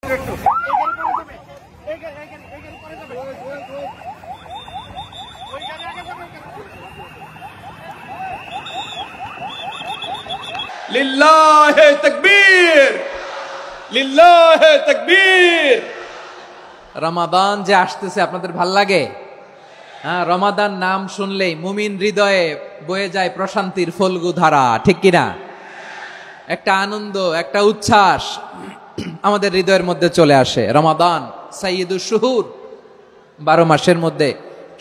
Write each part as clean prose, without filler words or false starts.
লিল্লাহে তাকবীর, লিল্লাহে তাকবীর। রমাদান যে আসতেছে আপনাদের ভাল লাগে? হ্যাঁ, রমাদান নাম শুনলেই মুমিন হৃদয়ে বয়ে যায় প্রশান্তির ফল্গু ধারা, ঠিক কিনা? একটা আনন্দ, একটা উচ্ছ্বাস আমাদের হৃদয়ের মধ্যে চলে আসে। রমাদান সাইয়্যিদুশ শুহুর, 12 মাসের মধ্যে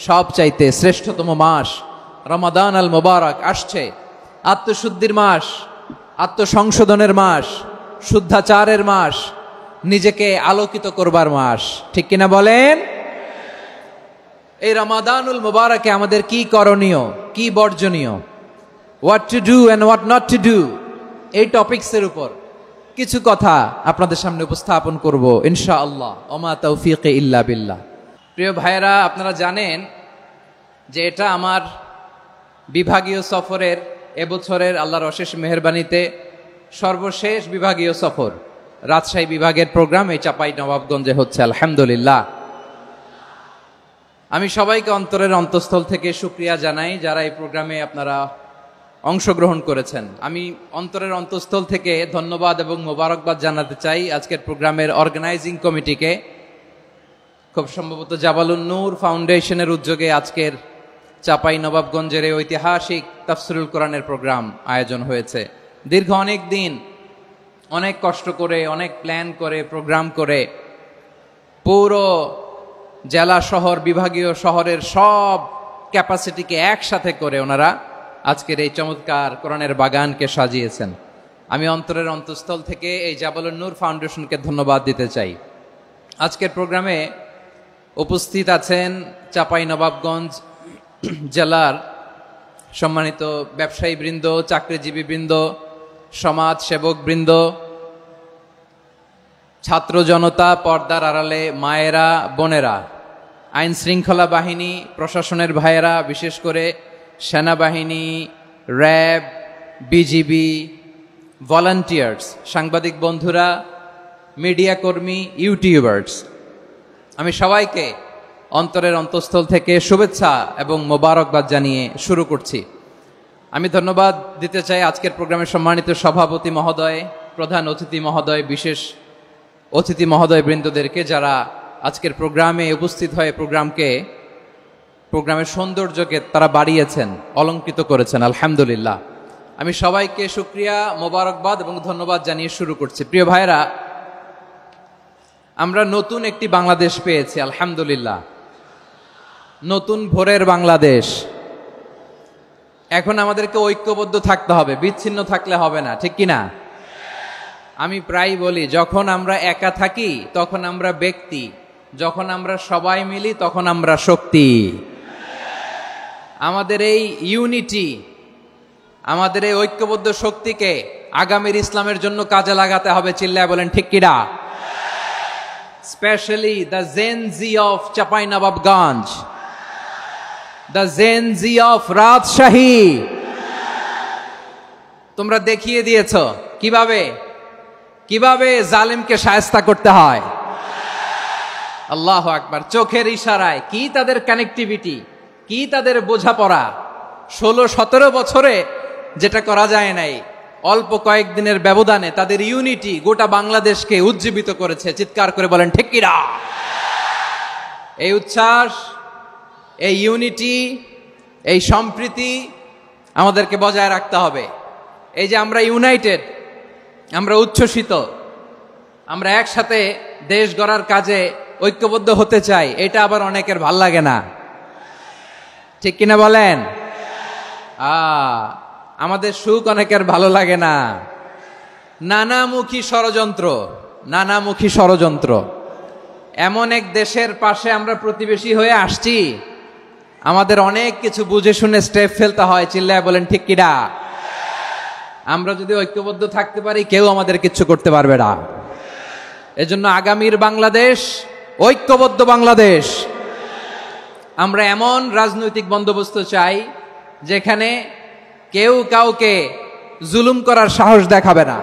সব চাইতে শ্রেষ্ঠতম মাস রমাদান আল মুবারক আসছে। আত্মশুদ্ধির মাস, আত্মসংশোধনের মাস, শুদ্ধাচারের মাস, নিজেকে আলোকিত করবার মাস, ঠিক কিনা বলেন? এই রমাদানুল মুবারকে আমাদের কি করণীয়, কি বর্জনীয়, what to do and what not to do, এই টপিকসের উপর কিছু কথা আপনাদের সামনে উপস্থাপন করব ইনশাআল্লাহ। ওমা তৌফিক ইল্লা বিল্লাহ। প্রিয় ভাইয়েরা, আপনারা জানেন যে এটা আমার বিভাগীয় সফরের, এবছরের আল্লাহর অশেষ মেহেরবানিতে সর্বশেষ বিভাগীয় সফর। রাজশাহী বিভাগের প্রোগ্রাম এই চাপাই নবাবগঞ্জে হচ্ছে, আলহামদুলিল্লাহ। আমি সবাইকে অন্তরের অন্তঃস্থল থেকে শুকরিয়া জানাই যারা এই প্রোগ্রামে আপনারা অংশগ্রহণ করেছেন। আমি অন্তরের অন্তঃস্থল থেকে ধন্যবাদ এবং মোবারকবাদ জানাতে চাই আজকের প্রোগ্রামের অর্গানাইজিং কমিটিকে। খুব সম্ভবত জাবালুন নূর ফাউন্ডেশনের উদ্যোগে আজকের চাপাই নবাবগঞ্জের এই ঐতিহাসিক তাফসিরুল কোরআনের প্রোগ্রাম আয়োজন হয়েছে। দীর্ঘ অনেক দিন, অনেক কষ্ট করে, অনেক প্ল্যান করে, প্রোগ্রাম করে পুরো জেলা শহর, বিভাগীয় শহরের সব ক্যাপাসিটিকে একসাথে করে ওনারা আজকের এই চমৎকার কোরআনের বাগানকে সাজিয়েছেন। আমি অন্তরের অন্তঃস্থল থেকে এই জাবালুন নূর ফাউন্ডেশনকে ধন্যবাদ দিতে চাই। আজকের প্রোগ্রামে উপস্থিত আছেন চাপাই নবাবগঞ্জ জেলার সম্মানিত ব্যবসায়ী বৃন্দ, চাকরিজীবী বৃন্দ, সমাজ সেবক বৃন্দ, ছাত্র জনতা, পর্দার আড়ালে মায়েরা, বোনেরা, আইন শৃঙ্খলা বাহিনী, প্রশাসনের ভাইয়েরা, বিশেষ করে সেনাবাহিনী, র্যাব, বিজিবি, ভলান্টিয়ার্স, সাংবাদিক বন্ধুরা, মিডিয়া কর্মী, ইউটিউবার্স, আমি সবাইকে অন্তরের অন্তঃস্থল থেকে শুভেচ্ছা এবং মোবারকবাদ জানিয়ে শুরু করছি। আমি ধন্যবাদ দিতে চাই আজকের প্রোগ্রামের সম্মানিত সভাপতি মহোদয়, প্রধান অতিথি মহোদয়, বিশেষ অতিথি মহোদয় বৃন্দদেরকে যারা আজকের প্রোগ্রামে উপস্থিত হয়ে প্রোগ্রামের সৌন্দর্যকে তারা বাড়িয়েছেন, অলঙ্কৃত করেছেন, আলহামদুলিল্লাহ। আমি সবাইকে শুকরিয়া, মোবারকবাদ এবং ধন্যবাদ জানিয়ে শুরু করছি। প্রিয় ভাইরা, আমরা নতুন একটি বাংলাদেশ পেয়েছি, আলহামদুলিল্লাহ। নতুন ভোরের বাংলাদেশ। এখন আমাদেরকে ঐক্যবদ্ধ থাকতে হবে, বিচ্ছিন্ন থাকলে হবে না, ঠিক কিনা? আমি প্রায় বলি, যখন আমরা একা থাকি তখন আমরা ব্যক্তি, যখন আমরা সবাই মিলি তখন আমরা শক্তি। আমাদের এই ইউনিটি, আমাদের এই ঐক্যবদ্ধ শক্তিকে আগামীর ইসলামের জন্য কাজে লাগাতে হবে, চিল্লায় বলেন ঠিক কিনা? Specially the Gen Z of Chapainawabganj, the Gen Z of Rajshahi. তোমরা দেখিয়ে দিয়েছ কিভাবে জালিমকে শায়েস্তা করতে হয়। আল্লাহু আকবার। চোখের ইশারায় কি তাদের কানেক্টিভিটি, কি তাদের বোঝাপড়া। 16-17 বছরে যেটা করা যায় নাই, অল্প কয়েকদিনের ব্যবধানে তাদের ইউনিটি গোটা বাংলাদেশকে উজ্জীবিত করেছে। চিৎকার করে বলেন ঠিক কিনা? এই উচ্ছ্বাস, এই ইউনিটি, এই সম্প্রীতি আমাদেরকে বজায় রাখতে হবে। এই যে আমরা ইউনাইটেড, আমরা উচ্ছ্বসিত, আমরা একসাথে দেশ গড়ার কাজে ঐক্যবদ্ধ হতে চাই, এটা আবার অনেকের ভাল লাগে না, ঠিক কিনা বলেন? আমাদের সুখ অনেকের ভালো লাগে না। নানামুখী ষড়যন্ত্র। এমন এক দেশের পাশে আমরা প্রতিবেশী হয়ে আসছি, আমাদের অনেক কিছু বুঝে শুনে স্টেপ ফেলতে হয়, চিল্লায় বলেন ঠিক কিনা? আমরা যদি ঐক্যবদ্ধ থাকতে পারি, কেউ আমাদের কিচ্ছু করতে পারবে না। এজন্য আগামীর বাংলাদেশ ঐক্যবদ্ধ বাংলাদেশ। আমরা এমন রাজনৈতিক বন্দোবস্ত চাই যেখানে কেউ কাউকে জুলুম করার সাহস দেখাবে না,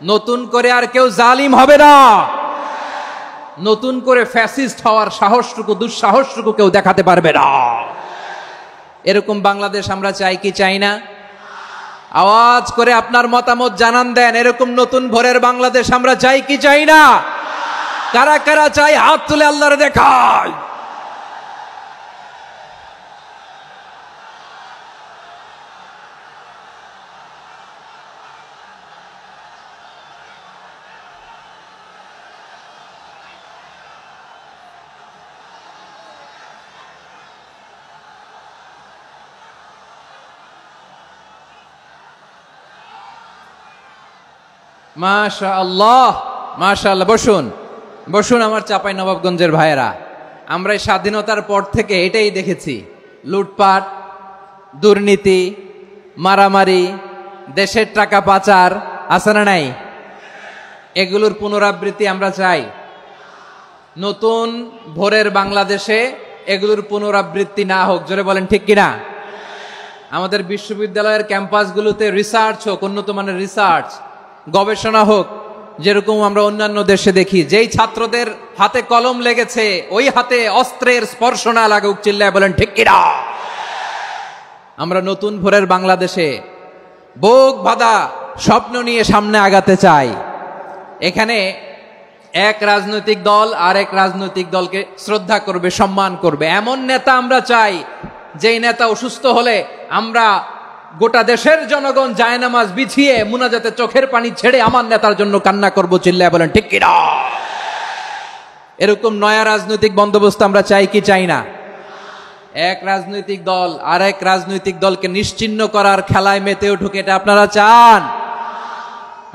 নতুন করে আর কেউ জালিম হবে না, নতুন করে ফ্যাসিস্ট হওয়ার সাহসটুকু দুঃসাহসটুকু কেউ দেখাতে পারবে না। এরকম বাংলাদেশ আমরা চাই কি চাই না? আওয়াজ করে আপনার মতামত জানান দেন। এরকম নতুন ভোরের বাংলাদেশ আমরা চাই কি চাই না? কারা কারা চাই হাত তুলে আল্লাহর দেখায়। মাশাআল্লাহ, মাশাআল্লাহ। বসুন বসুন আমার চাঁপাই নবাবগঞ্জের ভাইয়েরা। আমরা এই স্বাধীনতার পর থেকে এটাই দেখেছি, লুটপাট, দুর্নীতি, মারামারি, দেশের টাকা পাচার, আছে না নাই? এগুলোর পুনরাবৃত্তি আমরা চাই। নতুন ভোরের বাংলাদেশে এগুলোর পুনরাবৃত্তি না হোক। জোরে বলেন ঠিক কিনা? আমাদের বিশ্ববিদ্যালয়ের ক্যাম্পাসগুলোতে রিসার্চ হোক, উন্নত মানের রিসার্চ, গবেষণা হোক, যেরকম আমরা অন্যান্য দেশে দেখি। যেই ছাত্রদের হাতে কলম লেগেছে ওই হাতে অস্ত্রের স্পর্শ না লাগুক। চিল্লায় বলেন ঠিক কিনা? আমরা নতুন ভোরের বাংলাদেশে বুক বাঁধা স্বপ্ন নিয়ে সামনে আগাতে চাই। এখানে এক রাজনৈতিক দল আর এক রাজনৈতিক দলকে শ্রদ্ধা করবে, সম্মান করবে, এমন নেতা আমরা চাই যেই নেতা অসুস্থ হলে আমরা গোটা দেশের জনগণ জায়নামাজ বিছিয়ে মুনাজাতে চোখের পানি ছেড়ে আমার নেতার জন্য কান্না করব। চিল্লায় বলেন ঠিক কিনা? এরকম নয়া রাজনৈতিক বন্দোবস্ত আমরা চাই কি চাই না? এক রাজনৈতিক দল আর এক রাজনৈতিক দলকে নিশ্চিহ্ন করার খেলায় মেতে উঠুক, এটা আপনারা চান?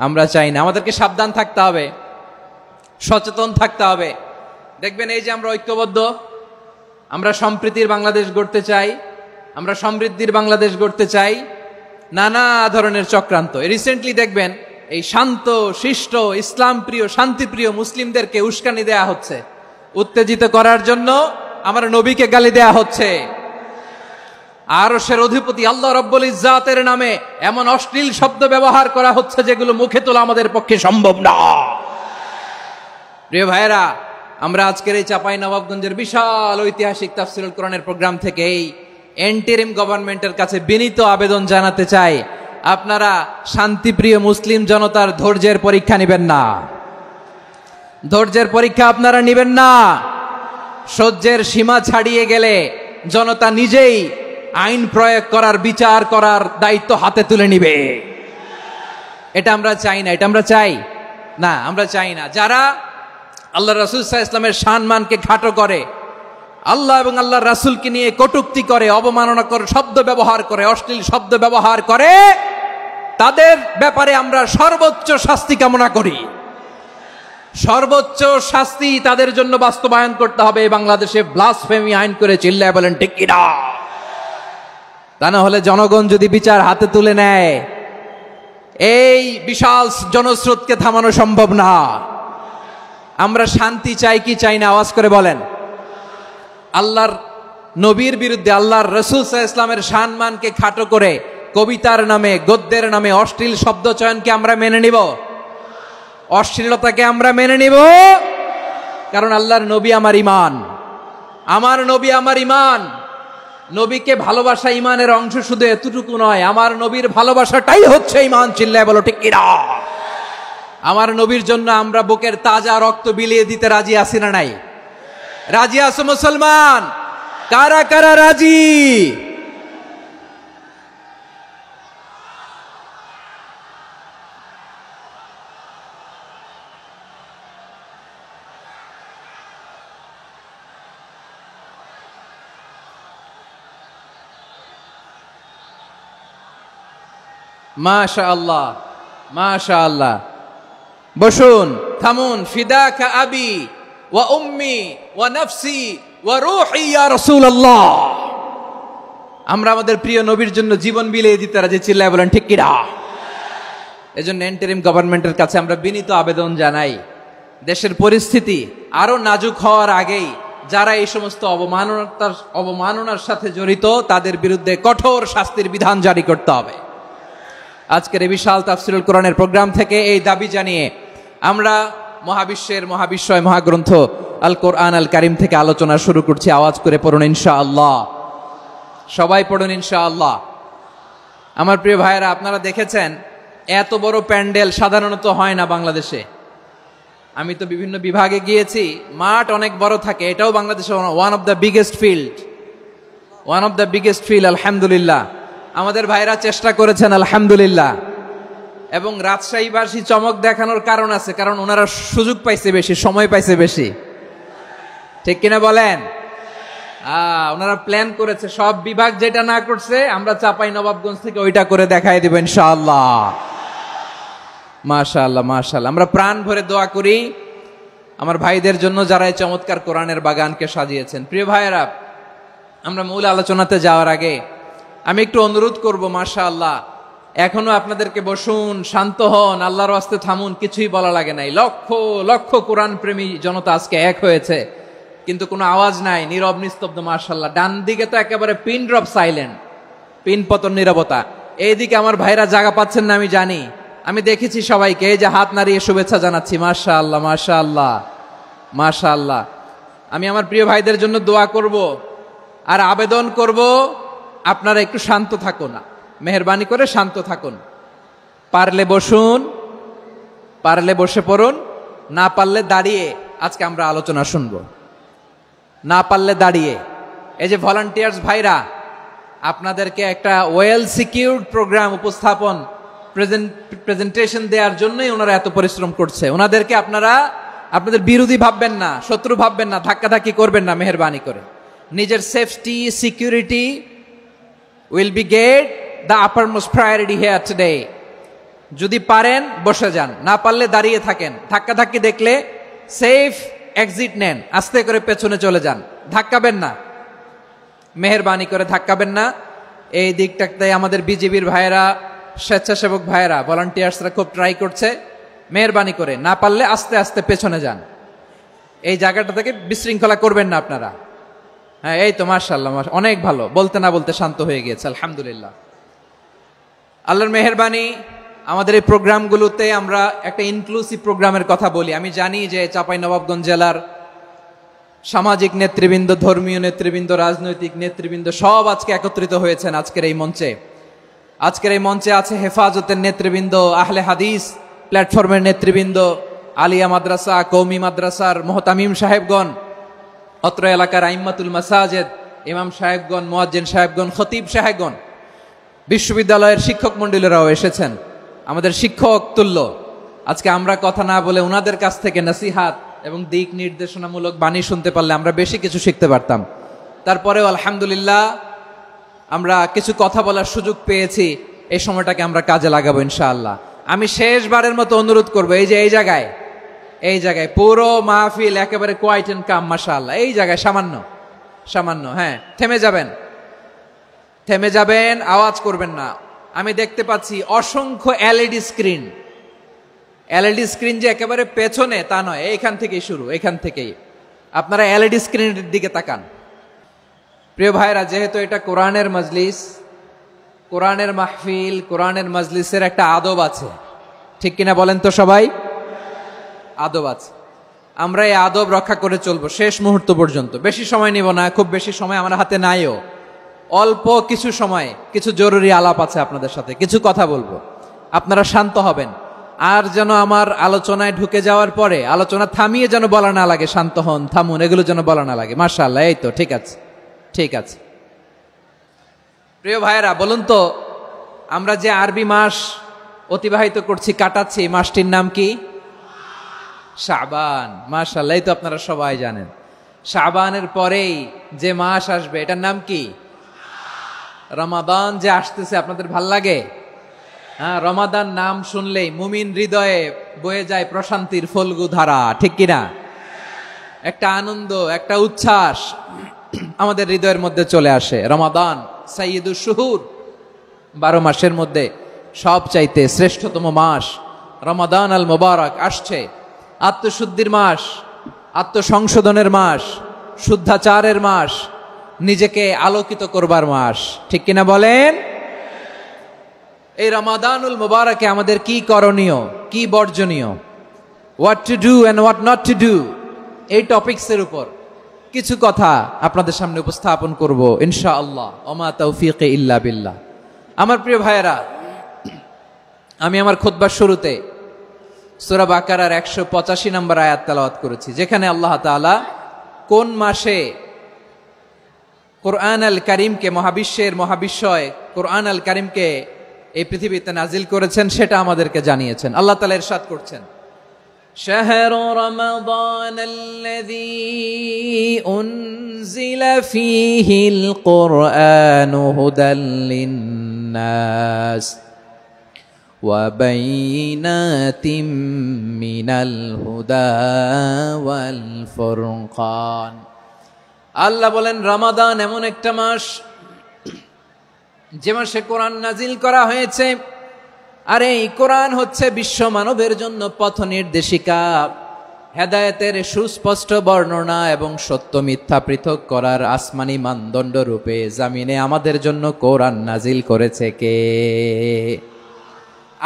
আমরা চাই না। আমাদেরকে সাবধান থাকতে হবে, সচেতন থাকতে হবে। দেখবেন এই যে আমরা ঐক্যবদ্ধ, আমরা সম্প্রীতির বাংলাদেশ গড়তে চাই, আমরা সমৃদ্ধির বাংলাদেশ গড়তে চাই। নানা ধরনের চক্রান্ত। রিসেন্টলি দেখবেন এই শান্ত শিষ্ট ইসলাম প্রিয় শান্তিপ্রিয় মুসলিমদেরকে উস্কানি দেয়া হচ্ছে, উত্তেজিত করার জন্য আমার নবীকে গালি দেয়া হচ্ছে। আরশের অধিপতি আল্লাহ রাব্বুল ইজ্জাতের নামে এমন অশ্লীল শব্দ ব্যবহার করা হচ্ছে যেগুলো মুখে তোলা আমাদের পক্ষে সম্ভব না। প্রিয় ভাইয়েরা, আমরা আজকের এই চাঁপাই নবাবগঞ্জের বিশাল ঐতিহাসিক তাফসীরুল কোরআনের প্রোগ্রাম থেকে এই এন্টিরিম গভর্নমেন্টের কাছে বিনীত আবেদন জানাতে চাই, আপনারা শান্তিপ্রিয় মুসলিম জনতার ধৈর্যের পরীক্ষা নেবেন না। ধৈর্যের পরীক্ষা আপনারা নেবেন না। সহ্যের সীমা ছাড়িয়ে গেলে জনতা নিজেই আইন প্রয়োগ করার, বিচার করার দায়িত্ব হাতে তুলে নিবে। এটা আমরা চাই না। এটা আমরা চাই না, আমরা চাই না। যারা আল্লাহ রাসূল সাল্লাল্লাহু আলাইহি ওয়াসাল্লামের সম্মানকে খাটো করে, আল্লাহ এবং আল্লাহর রাসূলকে নিয়ে কটূক্তি করে, অবমাননাকর শব্দ ব্যবহার করে, অশ্লীল শব্দ ব্যবহার করে, তাদের ব্যাপারে আমরা সর্বোচ্চ শাস্তি কামনা করি। সর্বোচ্চ শাস্তি তাদের জন্য বাস্তবায়ন করতে হবে। বাংলাদেশে ব্লাসফেমি আইন করে। চিল্লায় বলেন ঠিক কিনা? তা না হলে জনগণ যদি বিচার হাতে তুলে নেয়, এই বিশাল জনস্রোতকে থামানো সম্ভব না। আমরা শান্তি চাই কি চাই না? আওয়াজ করে বলেন। আল্লাহর নবীর বিরুদ্ধে, আল্লাহর রাসূল সাল্লাল্লাহু আলাইহি ওয়াসাল্লামের সম্মানকে খাটো করে কবিতার নামে, গদ্যের নামে অশ্লীল শব্দ চয়নকে আমরা মেনে নিব? অশ্লীলতাকে আমরা মেনে নিব? কারণ আল্লাহর নবী আমার ঈমান, আমার নবী আমার ঈমান। নবীকে ভালোবাসা ঈমানের অংশ শুধু এতটুকু নয়, আমার নবীর ভালোবাসাটাই হচ্ছে ঈমান। চিল্লায় বলো ঠিক কিনা? আমার নবীর জন্য আমরা বুকের তাজা রক্ত বিলিয়ে দিতে রাজি আছি না নাই? রাজি আছো মুসলমান? কারা কারা রাজি? মাশাআল্লাহ, মাশাআল্লাহ। বসুন, থামুন। ফিদাকা আবি ওয়া উম্মি ওয়া নাফসি ওয়া রূহি ইয়া রাসূলুল্লাহ। আমরা আমাদের প্রিয় নবীর জন্য জীবন বিলিয়ে দিতে রাজি। চিল্লায় বলেন ঠিক কিনা? এজন্য ইন্টারিম গভর্নমেন্টের কাছে আমরা বিনীত আবেদন জানাই, দেশের পরিস্থিতি আরো নাজুক হওয়ার আগেই যারা এই সমস্ত অবমাননার সাথে জড়িত তাদের বিরুদ্ধে কঠোর শাস্তির বিধান জারি করতে হবে। আজকের এই বিশাল তাফসীরুল কোরআনের প্রোগ্রাম থেকে এই দাবি জানিয়ে আমরা মহাবিশ্বের মহাবিশ্বয় মহাগ্রন্থ আল কোরআন আল কারিম থেকে আলোচনা শুরু করছি। আওয়াজ করে পড়ুন ইনশাআল্লাহ। সবাই পড়ুন ইনশাআল্লাহ। আমার প্রিয় ভাইয়েরা, আপনারা দেখেছেন এত বড় প্যান্ডেল সাধারণত হয় না বাংলাদেশে। আমি তো বিভিন্ন বিভাগে গিয়েছি, মাঠ অনেক বড় থাকে। এটাও বাংলাদেশে one of the biggest field. আলহামদুলিল্লাহ, আমাদের ভাইরা চেষ্টা করেছেন আলহামদুলিল্লাহ। এবং রাজশাহীবাসী চমক দেখানোর কারণ আছে, কারণ ওনারা সুযোগ পাইছে বেশি, সময় পাইছে বেশি, ঠিক কিনা বলেন? ওনারা প্ল্যান করেছে, সব বিভাগ যেটা না করছে আমরা চাপাই নবাবগঞ্জ থেকে ওইটা করে দেখাই দিব ইনশাআল্লাহ। মাশাআল্লাহ মাশাআল্লাহ। আমরা প্রাণ ভরে দোয়া করি আমার ভাইদের জন্য যারা এই চমৎকার কোরআনের বাগানকে সাজিয়েছেন। প্রিয় ভাইয়েরা, আমরা মূল আলোচনাতে যাওয়ার আগে আমি একটু অনুরোধ করব, মাশাআল্লাহ এখনো আপনাদেরকে বসুন, শান্ত হন, আল্লাহর ওয়াস্তে থামুন, কিছুই বলা লাগে নাই। লক্ষ লক্ষ কোরআন প্রেমী জনতা আজকে এক হয়েছে, কিন্তু কোনো আওয়াজ নাই, নীরব নিস্তব্ধ। মাশাআল্লাহ, ডান দিকে তো একেবারে পিন ড্রপ সাইলেন্ট, পিন পতন নীরবতা। এইদিকে আমার ভাইরা জায়গা পাচ্ছেন না আমি জানি, আমি দেখেছি সবাইকে, এই যে হাত নাড়িয়ে শুভেচ্ছা জানাচ্ছি। মাশাআল্লাহ মাশাআল্লাহ মাশাআল্লাহ। আমি আমার প্রিয় ভাইদের জন্য দোয়া করব আর আবেদন করব, আপনারা একটু শান্ত থাকুন, মেহেরবানি করে শান্ত থাকুন। পারলে বসুন, পারলে বসে পড়ুন, না পারলে দাঁড়িয়ে আজকে আমরা আলোচনা শুনবো। না পারলে দাঁড়িয়ে। এই যে ভলান্টিয়ার্স ভাইরা, আপনাদেরকে একটা ওয়েল সিকিউরড প্রোগ্রাম উপস্থাপন প্রেজেন্টেশন দেওয়ার জন্যই ওনারা এত পরিশ্রম করছে। ওনাদেরকে আপনারা আপনাদের বিরোধী ভাববেন না, শত্রু ভাববেন না, ধাক্কাধাক্কি করবেন না, মেহেরবানি করে। নিজের safety security will be get the uppermost priority here today. যদি পারেন বসে যান, না পারলে দাঁড়িয়ে থাকেন। ধাক্কাধাক্কি দেখলে সেফ এক্সিট নেন, আস্তে করে পেছনে চলে যান, ধাক্কাবেন না, মেহেরবানি করে ধাক্কাবেন না। এই দিকটাতে আমাদের বিজেপির ভাইয়েরা, স্বেচ্ছাসেবক ভাইয়েরা, ভলান্টিয়ার্সরা খুব ট্রাই করছে। মেহেরবানি করে না পারলে আস্তে আস্তে পেছনে যান, এই জায়গাটা থেকে বিশৃঙ্খলা করবেন না আপনারা। হ্যাঁ, এই তো মাশাআল্লাহ, অনেক ভালো, বলতে না বলতে শান্ত হয়ে গিয়েছে, আলহামদুলিল্লাহ। আল্লাহর মেহেরবানি, আমাদের এই প্রোগ্রামগুলোতে আমরা একটা ইনক্লুসিভ প্রোগ্রামের কথা বলি। আমি জানি যে চাঁপাইনবাবগঞ্জ জেলার সামাজিক নেতৃবৃন্দ, ধর্মীয় নেতৃবৃন্দ, রাজনৈতিক নেতৃবৃন্দ সব আজকে একত্রিত হয়েছেন আজকের এই মঞ্চে। আজকের এই মঞ্চে আছে হেফাজতের নেতৃবৃন্দ, আহলে হাদিস প্ল্যাটফর্মের নেতৃবৃন্দ, আলিয়া মাদ্রাসা, কৌমি মাদ্রাসার মোহতামিম সাহেবগণ, অত্র এলাকার আইম্মাতুল মাসাজিদ, ইমাম সাহেবগণ, মুয়াজ্জিন সাহেবগণ, খতিব সাহেবগণ, বিশ্ববিদ্যালয়ের শিক্ষক মণ্ডলীরাও এসেছেন, আমাদের শিক্ষক তুল্য। আজকে আমরা কথা না বলে ওনাদের কাছ থেকে নসিহাত এবং দিক নির্দেশনামূলক বাণী শুনতে পারলে আমরা বেশি কিছু শিখতে পারতাম। তারপরেও আলহামদুলিল্লাহ আমরা কিছু কথা বলার সুযোগ পেয়েছি, এই সময়টাকে আমরা কাজে লাগাবো ইনশাআল্লাহ। আমি শেষবারের মতো অনুরোধ করবো, এই যে এই জায়গায় পুরো মাহফিল একেবারে কোয়াইট এন্ড কাম, মাশাআল্লাহ। এই জায়গায় সামান্য হ্যাঁ, থেমে যাবেন, আওয়াজ করবেন না। আমি দেখতে পাচ্ছি অসংখ্য এলইডি স্ক্রিন যে একেবারে পেছনে তা নয়, এইখান থেকেই শুরু, এখান থেকেই আপনারা এলইডি স্ক্রিনের দিকে তাকান। প্রিয় ভাইরা, যেহেতু এটা কোরআনের মজলিস, কোরআনের মাহফিল, কোরআনের মজলিসের একটা আদব আছে, ঠিক কিনা বলেন তো সবাই? আদব আছে, আমরা এই আদব রক্ষা করে চলবো শেষ মুহূর্ত পর্যন্ত। বেশি সময় নিব না, খুব বেশি সময় আমার হাতে নাইও, অল্প কিছু সময় কিছু জরুরি আলাপ আছে আপনাদের সাথে, কিছু কথা বলবো, আপনারা শান্ত হবেন। আর যেন আমার আলোচনায় ঢুকে যাওয়ার পরে আলোচনা থামিয়ে যেন বলা না লাগে, শান্ত হন, থামুন, এগুলো যেন বলা না লাগে। মাশাআল্লাহ, এই তো ঠিক আছে। প্রিয় ভাইয়েরা, বলুন তো, আমরা যে আরবি মাস অতিবাহিত করছি, কাটাচ্ছি, মাসটির নাম কি? শাবান। মাশাআল্লাহ, এই তো আপনারা সবাই জানেন। শাবানের পরেই যে মাস আসবে এটার নাম কি? রমাদান যে আসতেছে, আপনাদের ভাল লাগে? হ্যাঁ, রমাদান নাম শুনলেই মুমিন হৃদয়ে বয়ে যায় প্রশান্তির ফল্গু ধারা, ঠিক কিনা? একটা আনন্দ, একটা উচ্ছ্বাস আমাদের হৃদয়ের মধ্যে চলে আসে। রমাদান সাইয়্যিদুশ শুহুর, 12 মাসের মধ্যে সবচাইতে শ্রেষ্ঠতম মাস রমাদান আল মুবারক আসছে। আত্মশুদ্ধির মাস, আত্মসংশোধনের মাস, শুদ্ধাচারের মাস, নিজেকে আলোকিত করবার মাস, ঠিক কিনা বলেন? এই রমাদানুল মুবারকে আমাদের কি করণীয়, কি বর্জনীয়, what to do and what not to do, এই টপিকসের উপর কিছু কথা আপনাদের সামনে উপস্থাপন করব ইনশাআল্লাহ। ওমা তৌফিকে ইল্লা বিল্লাহ। আমার প্রিয় ভাইয়েরা, আমি আমার খুতবার শুরুতে সূরা বাকারার 185 নম্বর আয়াত তেলাওয়াত করেছি, যেখানে আল্লাহ তাআলা কোন মাসে কোরআন আল কারীমকে, মহাবিশ্বের মহাবিশ্বয় কোরআন আল কারীমকে এই পৃথিবীতে নাজিল করেছেন সেটা আমাদেরকে জানিয়েছেন। আল্লাহ তাআলা ইরশাদ করছেন, শাহরু রমাদান আল্লাযী উনজিলা ফীহিল কুরআনু হুদাল লিন্নাস ওয়া বাইনাতিম মিনাল হুদা ওয়াল ফুরকান। আল্লাহ বলেন, রমাদান এমন একটা মাস যে মাসে কোরআন নাজিল করা হয়েছে, আর এই কোরআন হচ্ছে বিশ্ব মানবের জন্য পথ নির্দেশিকা, হেদায়েতের সুস্পষ্ট বর্ণনা এবং সত্য মিথ্যা পৃথক করার আসমানি মানদণ্ড রূপে জামিনে আমাদের জন্য কোরআন নাজিল করেছে কে?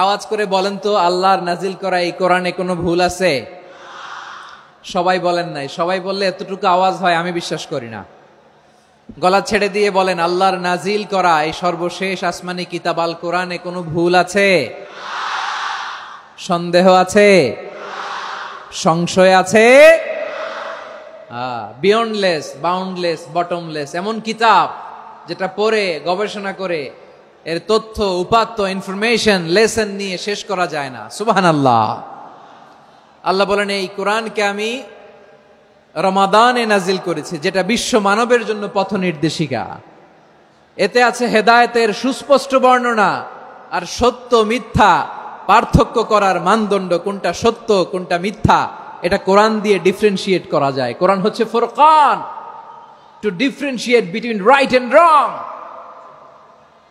আওয়াজ করে বলেন তো, আল্লাহর নাজিল করা এই কোরআনে কোনো ভুল আছে? সবাই বলেন নাই। সবাই বললে এতটুকু আওয়াজ হয় আমি বিশ্বাস করি না। গলা ছেড়ে দিয়ে বলেন, আল্লাহর নাজিল করা এই সর্বশেষ আসমানি কিতাব আল কোরআনে কোনো ভুল আছে? সন্দেহ আছে? সংশয় আছে? বিয়ন্ডলেস, বাউন্ডলেস, বটমলেস, এমন কিতাব যেটা পড়ে গবেষণা করে এর তথ্য, উপাত্ত, ইনফরমেশন, লেসন নিয়ে শেষ করা যায় না। সুবহানাল্লাহ। আল্লাহ বলেন, এই কোরআনকে আমি রমাদানে নাজিল করেছি, যেটা বিশ্ব মানবের জন্য পথ নির্দেশিকা। এতে আছে হেদায়েতের সুস্পষ্ট বর্ণনা আর সত্য মিথ্যা পার্থক্য করার মানদণ্ড, কোনটা সত্য কোনটা মিথ্যা এটা কোরআন দিয়ে ডিফারেন্সিয়েট করা যায়। কোরআন হচ্ছে ফুরকান, to differentiate between right and wrong.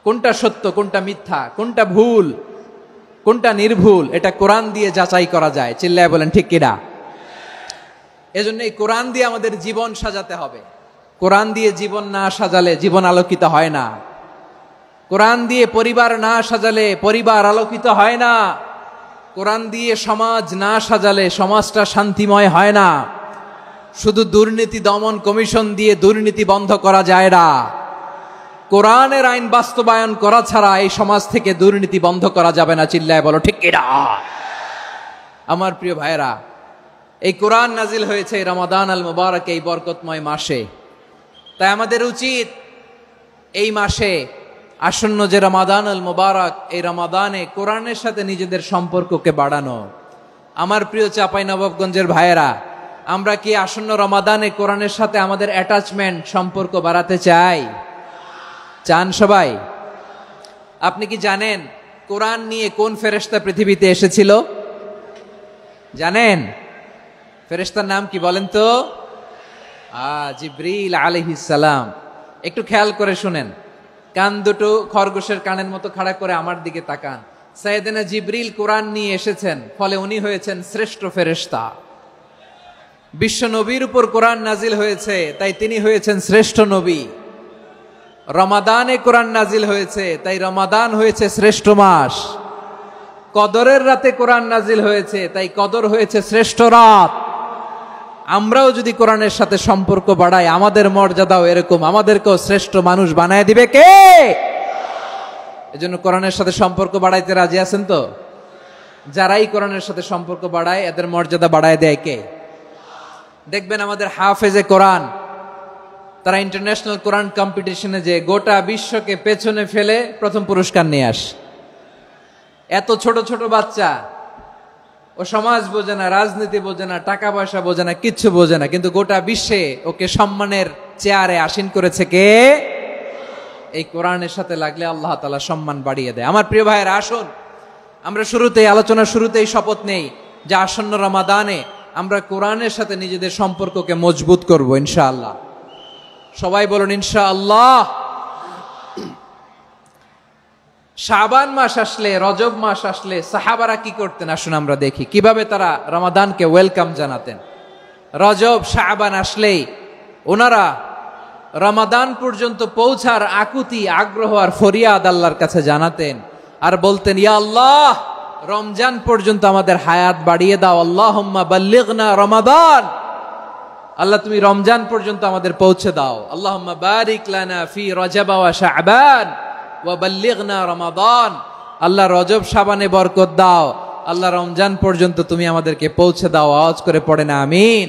কোনটা সত্য কোনটা মিথ্যা, কোনটা ভুল কোনটা নির্ভুল, এটা কোরআন দিয়ে যাচাই করা যায়। চিল্লায় বলেন ঠিক কিনা? এজন্য এই কোরআন দিয়ে আমাদের জীবন সাজাতে হবে। কোরআন দিয়ে জীবন না সাজালে জীবন আলোকিত হয় না। কোরআন দিয়ে পরিবার না সাজালে পরিবার আলোকিত হয় না। কোরআন দিয়ে সমাজ না সাজালে সমাজটা শান্তিময় হয় না। শুধু দুর্নীতি দমন কমিশন দিয়ে দুর্নীতি বন্ধ করা যায় না। কোরআনের আইন বাস্তবায়ন করা ছাড়া এই সমাজ থেকে দুর্নীতি বন্ধ করা যাবে না। চিল্লায় বলো ঠিক কিনা? আমার প্রিয় ভাইরা, এই কোরআন নাজিল হয়েছে রমাদান আল মুবারক, এই বরকতময় মাসে। তাই আমাদের উচিত এই মাসে আসন্ন যে রমাদান আল মুবারক, এই রমাদানে কোরআনের সাথে নিজেদের সম্পর্ককে বাড়ানো। আমার প্রিয় চাঁপাইনবাবগঞ্জের ভাইয়েরা, আমরা কি আসন্ন রমাদানে কোরআনের সাথে আমাদের অ্যাটাচমেন্ট, সম্পর্ক বাড়াতে চাই? চান সবাই? আপনি কি জানেন কোরআন নিয়ে কোন ফেরেশতা পৃথিবীতে এসেছিল? জানেন? ফেরেশতার নাম কি বলেন তো? জিবরিল আলাইহিস সালাম। একটু খেয়াল করে শুনেন, কান দুটো খরগোশের কানের মতো খাড়া করে আমার দিকে তাকান। সাইয়েদনা জিবরিল কোরআন নিয়ে এসেছেন, ফলে উনি হয়েছেন শ্রেষ্ঠ ফেরেশতা। বিশ্ব নবীর উপর কোরআন নাজিল হয়েছে, তাই তিনি হয়েছেন শ্রেষ্ঠ নবী। রমাদানে কোরআন নাজিল হয়েছে, তাই রমাদান হয়েছে শ্রেষ্ঠ মাস। কদরের রাতে কোরআন নাজিল হয়েছে, তাই কদর হয়েছে শ্রেষ্ঠ রাত। আমরাও যদি কোরআনের সাথে সম্পর্ক বাড়াই, আমাদের মর্যাদাও এরকম, আমাদেরকেও শ্রেষ্ঠ মানুষ বানায় দিবে কে? এজন্য কোরআনের সাথে সম্পর্ক বাড়াইতে রাজি আছেন তো? যারাই কোরআনের সাথে সম্পর্ক বাড়ায় এদের মর্যাদা বাড়ায় দেয় কে? দেখবেন আমাদের হাফেজে কোরআন, তারা ইন্টারন্যাশনাল কোরআন কম্পিটিশনে যে গোটা বিশ্বকে পেছনে ফেলে প্রথম পুরস্কার নিয়ে আসে। এত ছোট ছোট বাচ্চা, ও সমাজ বোঝে না, রাজনীতি বোঝে না, টাকা পয়সা বোঝে না, কিচ্ছু বোঝে না, কিন্তু গোটা বিশ্বে ওকে সম্মানের চেয়ারে আসীন করেছে কে? এই কোরআনের সাথে লাগলে আল্লাহ তাআলা সম্মান বাড়িয়ে দেয়। আমার প্রিয় ভাইয়েরা, আসুন আমরা শুরুতেই, আলোচনার শুরুতেই শপথ নেই যে আসন্ন রমাদানে আমরা কোরআনের সাথে নিজেদের সম্পর্ককে মজবুত করব ইনশাআল্লাহ। সবাই বলুন ইনশাআল্লাহ। শাবান মাস আসলে, রজব মাস আসলে সাহাবারা কি করতেন আসুন আমরা দেখি, কিভাবে তারা রমাদানকে ওয়েলকাম জানাতেন। রজব শাবান আসলেই ওনারা রমাদান পর্যন্ত পৌঁছার আকুতি, আগ্রহ আর ফরিয়াদ আল্লাহর কাছে জানাতেন। আর বলতেন, ইয়া আল্লাহ, রমজান পর্যন্ত আমাদের হায়াত বাড়িয়ে দাও। আল্লাহুম্মা বাল্লিগনা রমাদান, আল্লাহ তুমি রমজান পর্যন্ত আমাদের পৌঁছে দাও। আল্লাহুম্মা বারিক লানা ফি রজব ওয়া শাবান ওয়া বাল্লিগনা রমাদান, আল্লাহ রজব শাবানে বরকত দাও, আল্লাহ রমজান পর্যন্ত তুমি আমাদেরকে পৌঁছে দাও। আওয়াজ করে পড়েন আমিন।